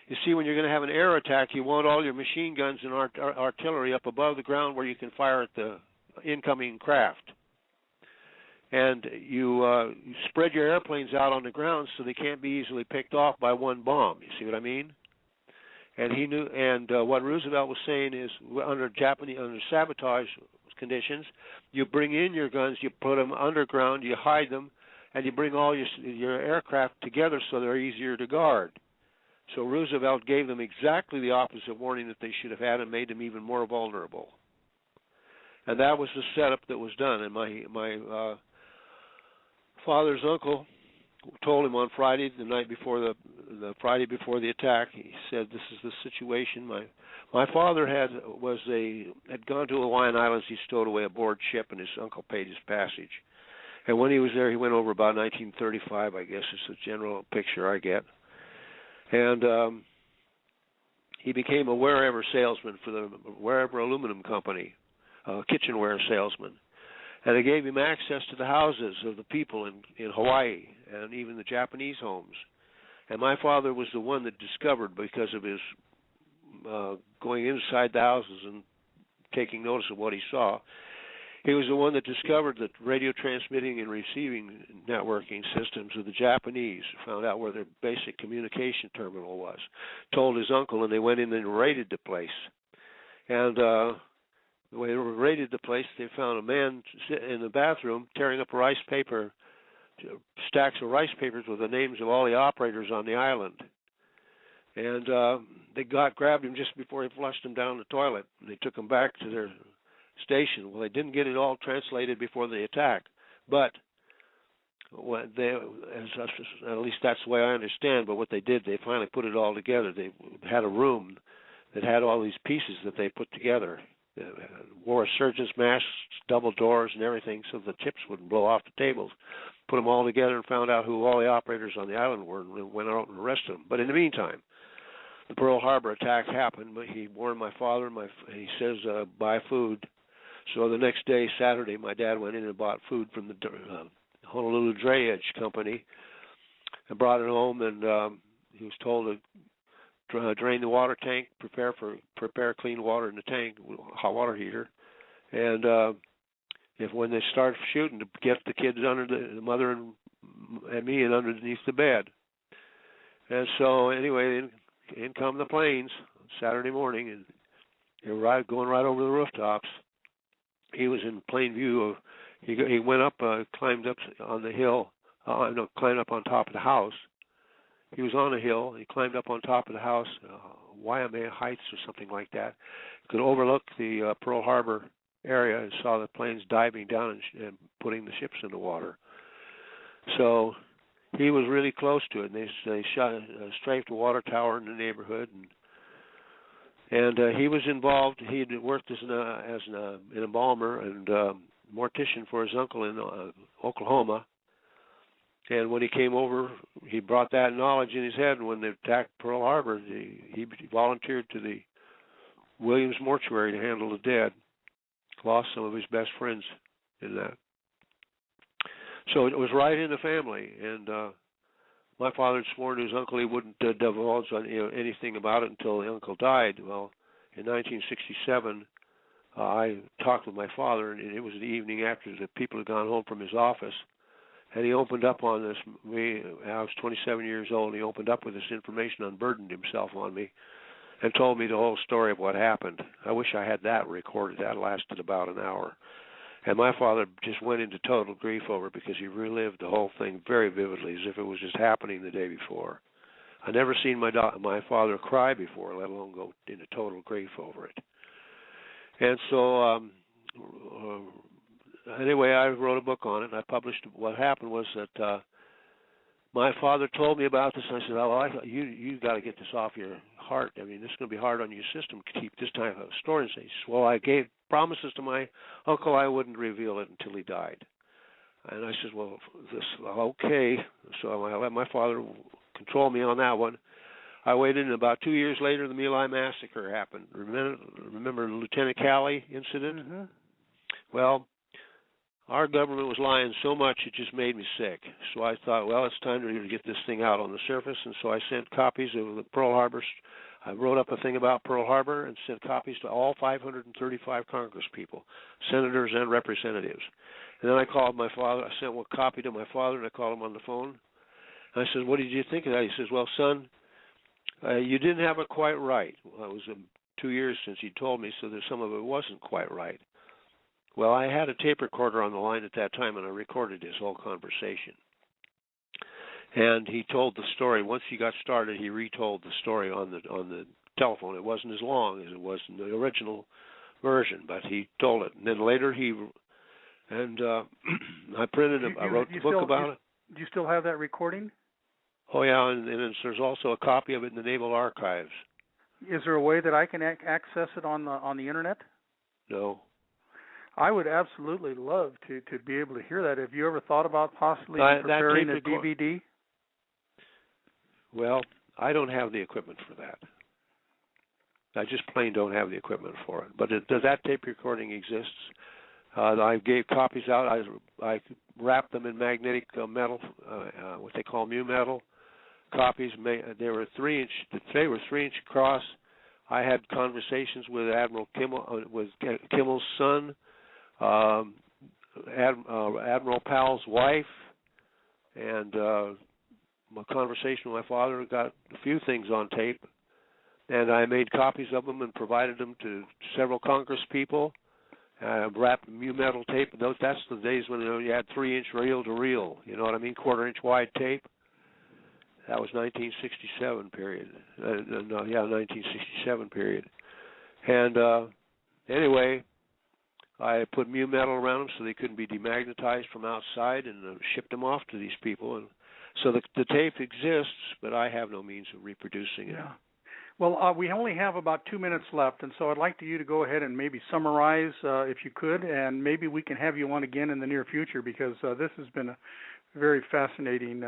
You see, when you're going to have an air attack, you want all your machine guns and artillery up above the ground where you can fire at the incoming craft. And you spread your airplanes out on the ground so they can't be easily picked off by one bomb. You see what I mean? And he knew. And what Roosevelt was saying is, under sabotage conditions, you bring in your guns, you put them underground, you hide them, and you bring all your aircraft together so they're easier to guard. So Roosevelt gave them exactly the opposite warning that they should have had and made them even more vulnerable. And that was the setup that was done. And my father's uncle told him on Friday, the night before the Friday before the attack, he said, "This is the situation." My father had gone to Hawaiian Islands. He stowed away aboard ship, and his uncle paid his passage. And when he was there, he went over about 1935, I guess is the general picture I get. And he became a wherever salesman for the Wherever Aluminum Company, kitchenware salesman. And they gave him access to the houses of the people in Hawaii and even the Japanese homes. And my father was the one that discovered, because of his going inside the houses and taking notice of what he saw, he was the one that discovered the radio transmitting and receiving networking systems of the Japanese, found out where their basic communication terminal was, told his uncle, and they went in and raided the place. And when they raided the place, they found a man in the bathroom tearing up stacks of rice papers with the names of all the operators on the island. And they grabbed him just before he flushed him down the toilet. And they took him back to their station. Well, they didn't get it all translated before the attack, but at least that's the way I understand. But what they did, they finally put it all together. They had a room that had all these pieces that they put together. Wore surgeon's masks, double doors, and everything, so the chips wouldn't blow off the tables. Put them all together and found out who all the operators on the island were, and went out and arrested them. But in the meantime, the Pearl Harbor attack happened. But he warned my father. He says, buy food. So the next day, Saturday, my dad went in and bought food from the Honolulu Drayage Company and brought it home. And he was told to drain the water tank, prepare clean water in the tank, hot water heater, and if when they start shooting, to get the kids under the mother and me and underneath the bed. And so anyway, in come the planes Saturday morning, and they're going right over the rooftops. He was in plain view of. He went up, climbed up on the hill, climbed up on top of the house. He was on a hill. He climbed up on top of the house, Waimea Heights or something like that. He could overlook the Pearl Harbor area and saw the planes diving down and putting the ships in the water. So he was really close to it. And they strafed a water tower in the neighborhood, and he was involved. He had worked as an embalmer and mortician for his uncle in Oklahoma. And when he came over, he brought that knowledge in his head. And when they attacked Pearl Harbor, he volunteered to the Williams Mortuary to handle the dead. Lost some of his best friends in that. So it was right in the family. And my father had sworn to his uncle he wouldn't divulge on anything about it until the uncle died. Well, in 1967, I talked with my father, and it was the evening after the people had gone home from his office, and he opened up on this. I was 27 years old, and he opened up with this information, unburdened himself on me, and told me the whole story of what happened. I wish I had that recorded. That lasted about an hour. And my father just went into total grief over it because he relived the whole thing very vividly, as if it was just happening the day before. I never seen my father cry before, let alone go into total grief over it. And so, anyway, I wrote a book on it, and I published it. What happened was that my father told me about this, and I said, "Oh, you got to get this off your heart. I mean, this is going to be hard on your system to keep this type of story." He says, "Well, I gave promises to my uncle I wouldn't reveal it until he died." And I said, "Well, okay." So I let my father control me on that one. I waited, and about 2 years later, the My Lai massacre happened. Remember the Lieutenant Calley incident? Mm-hmm. Well, our government was lying so much it just made me sick. So I thought, well, it's time to get this thing out on the surface. And so I sent copies of the Pearl Harbor. I wrote up a thing about Pearl Harbor and sent copies to all 535 Congress people, senators and representatives. And then I called my father. I sent one copy to my father, and I called him on the phone. And I said, "What did you think of that?" He says, "Well, son, you didn't have it quite right." Well, it was 2 years since he told me, so some of it wasn't quite right. Well, I had a tape recorder on the line at that time, and I recorded his whole conversation. And he told the story. Once he got started, he retold the story on the telephone. It wasn't as long as it was in the original version, but he told it. And then later I printed it. I wrote the book about it. Do you still have that recording? Oh, yeah, and there's also a copy of it in the Naval Archives. Is there a way that I can access it on the internet? No. I would absolutely love to be able to hear that. Have you ever thought about possibly preparing a DVD? Well, I don't have the equipment for that. I just plain don't have the equipment for it. But that tape recording exists. I gave copies out. I wrapped them in magnetic metal, what they call mu metal copies. They were 3-inch. They were 3-inch across. I had conversations with Admiral Kimmel, with Kimmel's son, Admiral Powell's wife, and my conversation with my father. Got a few things on tape, and I made copies of them and provided them to several Congress people. Wrapped mu metal tape. That's the days when you had 3-inch reel to reel. You know what I mean? 1/4-inch wide tape. That was 1967 period. 1967 period. And anyway, I put mu metal around them so they couldn't be demagnetized from outside, and shipped them off to these people. And so the tape exists, but I have no means of reproducing it. Yeah. Well, we only have about 2 minutes left, and so I'd like you to go ahead and maybe summarize, if you could, and maybe we can have you on again in the near future, because this has been a very fascinating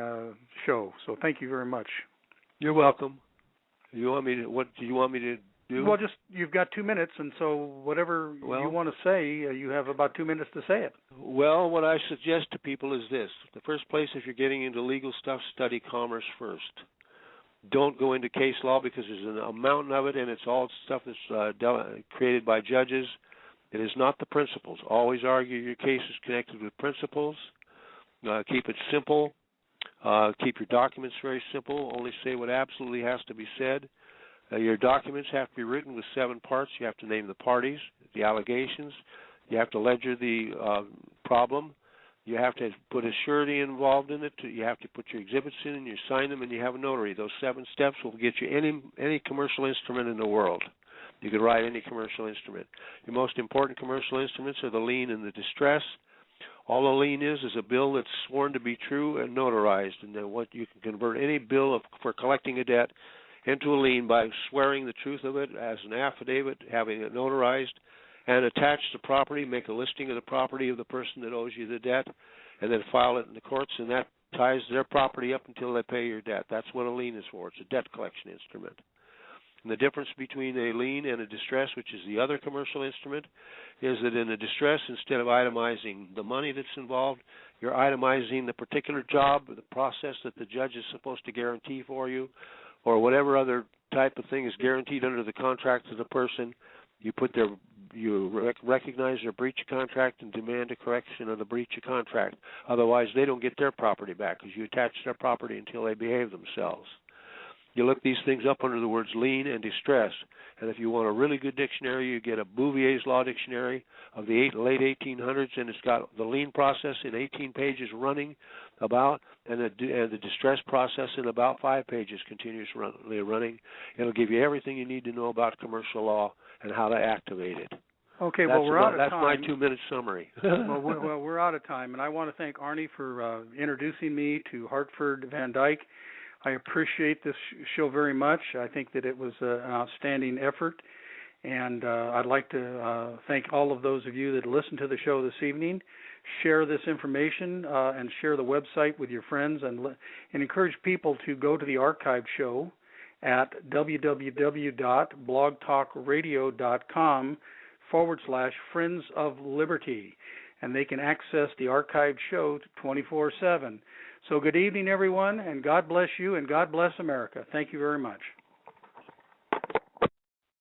show. So thank you very much. You're welcome. What do you want me to do? Well, you've got 2 minutes, and so whatever you want to say, you have about 2 minutes to say it. Well, what I suggest to people is this. The first place, if you're getting into legal stuff, study commerce first. Don't go into case law, because there's a mountain of it, and it's all stuff that's created by judges. It is not the principles. Always argue your cases connected with principles. Keep it simple. Keep your documents very simple. Only say what absolutely has to be said. Your documents have to be written with 7 parts. You have to name the parties, the allegations. You have to ledger the problem. You have to put a surety involved in it. You have to put your exhibits in, and you sign them, and you have a notary. Those 7 steps will get you any commercial instrument in the world. You can write any commercial instrument. Your most important commercial instruments are the lien and the distress. All a lien is a bill that's sworn to be true and notarized, and then what you can convert any bill for collecting a debt into a lien by swearing the truth of it as an affidavit, having it notarized, and attach the property, make a listing of the property of the person that owes you the debt, and then file it in the courts, and that ties their property up until they pay your debt. That's what a lien is for. It's a debt collection instrument. And the difference between a lien and a distress, which is the other commercial instrument, is that in a distress, instead of itemizing the money that's involved, you're itemizing the particular job or the process that the judge is supposed to guarantee for you, or whatever other type of thing is guaranteed under the contract of the person. You recognize their breach of contract and demand a correction of the breach of contract. Otherwise, they don't get their property back because you attach their property until they behave themselves. You look these things up under the words lien and distress, and if you want a really good dictionary, you get a Bouvier's Law Dictionary of the late 1800s, and it's got the lien process in 18 pages running about, and the distress process in about 5 pages continuously running. It'll give you everything you need to know about commercial law and how to activate it. Okay, well, we're out of time. That's my 2-minute summary. well, we're out of time, and I want to thank Arnie for introducing me to Hartford Van Dyke. I appreciate this show very much. I think that it was an outstanding effort, and I'd like to thank all of those of you that listened to the show this evening. Share this information and share the website with your friends, and encourage people to go to the archive show at www.blogtalkradio.com/Friends of Liberty, and they can access the archived show 24/7. So good evening, everyone, and God bless you, and God bless America. Thank you very much.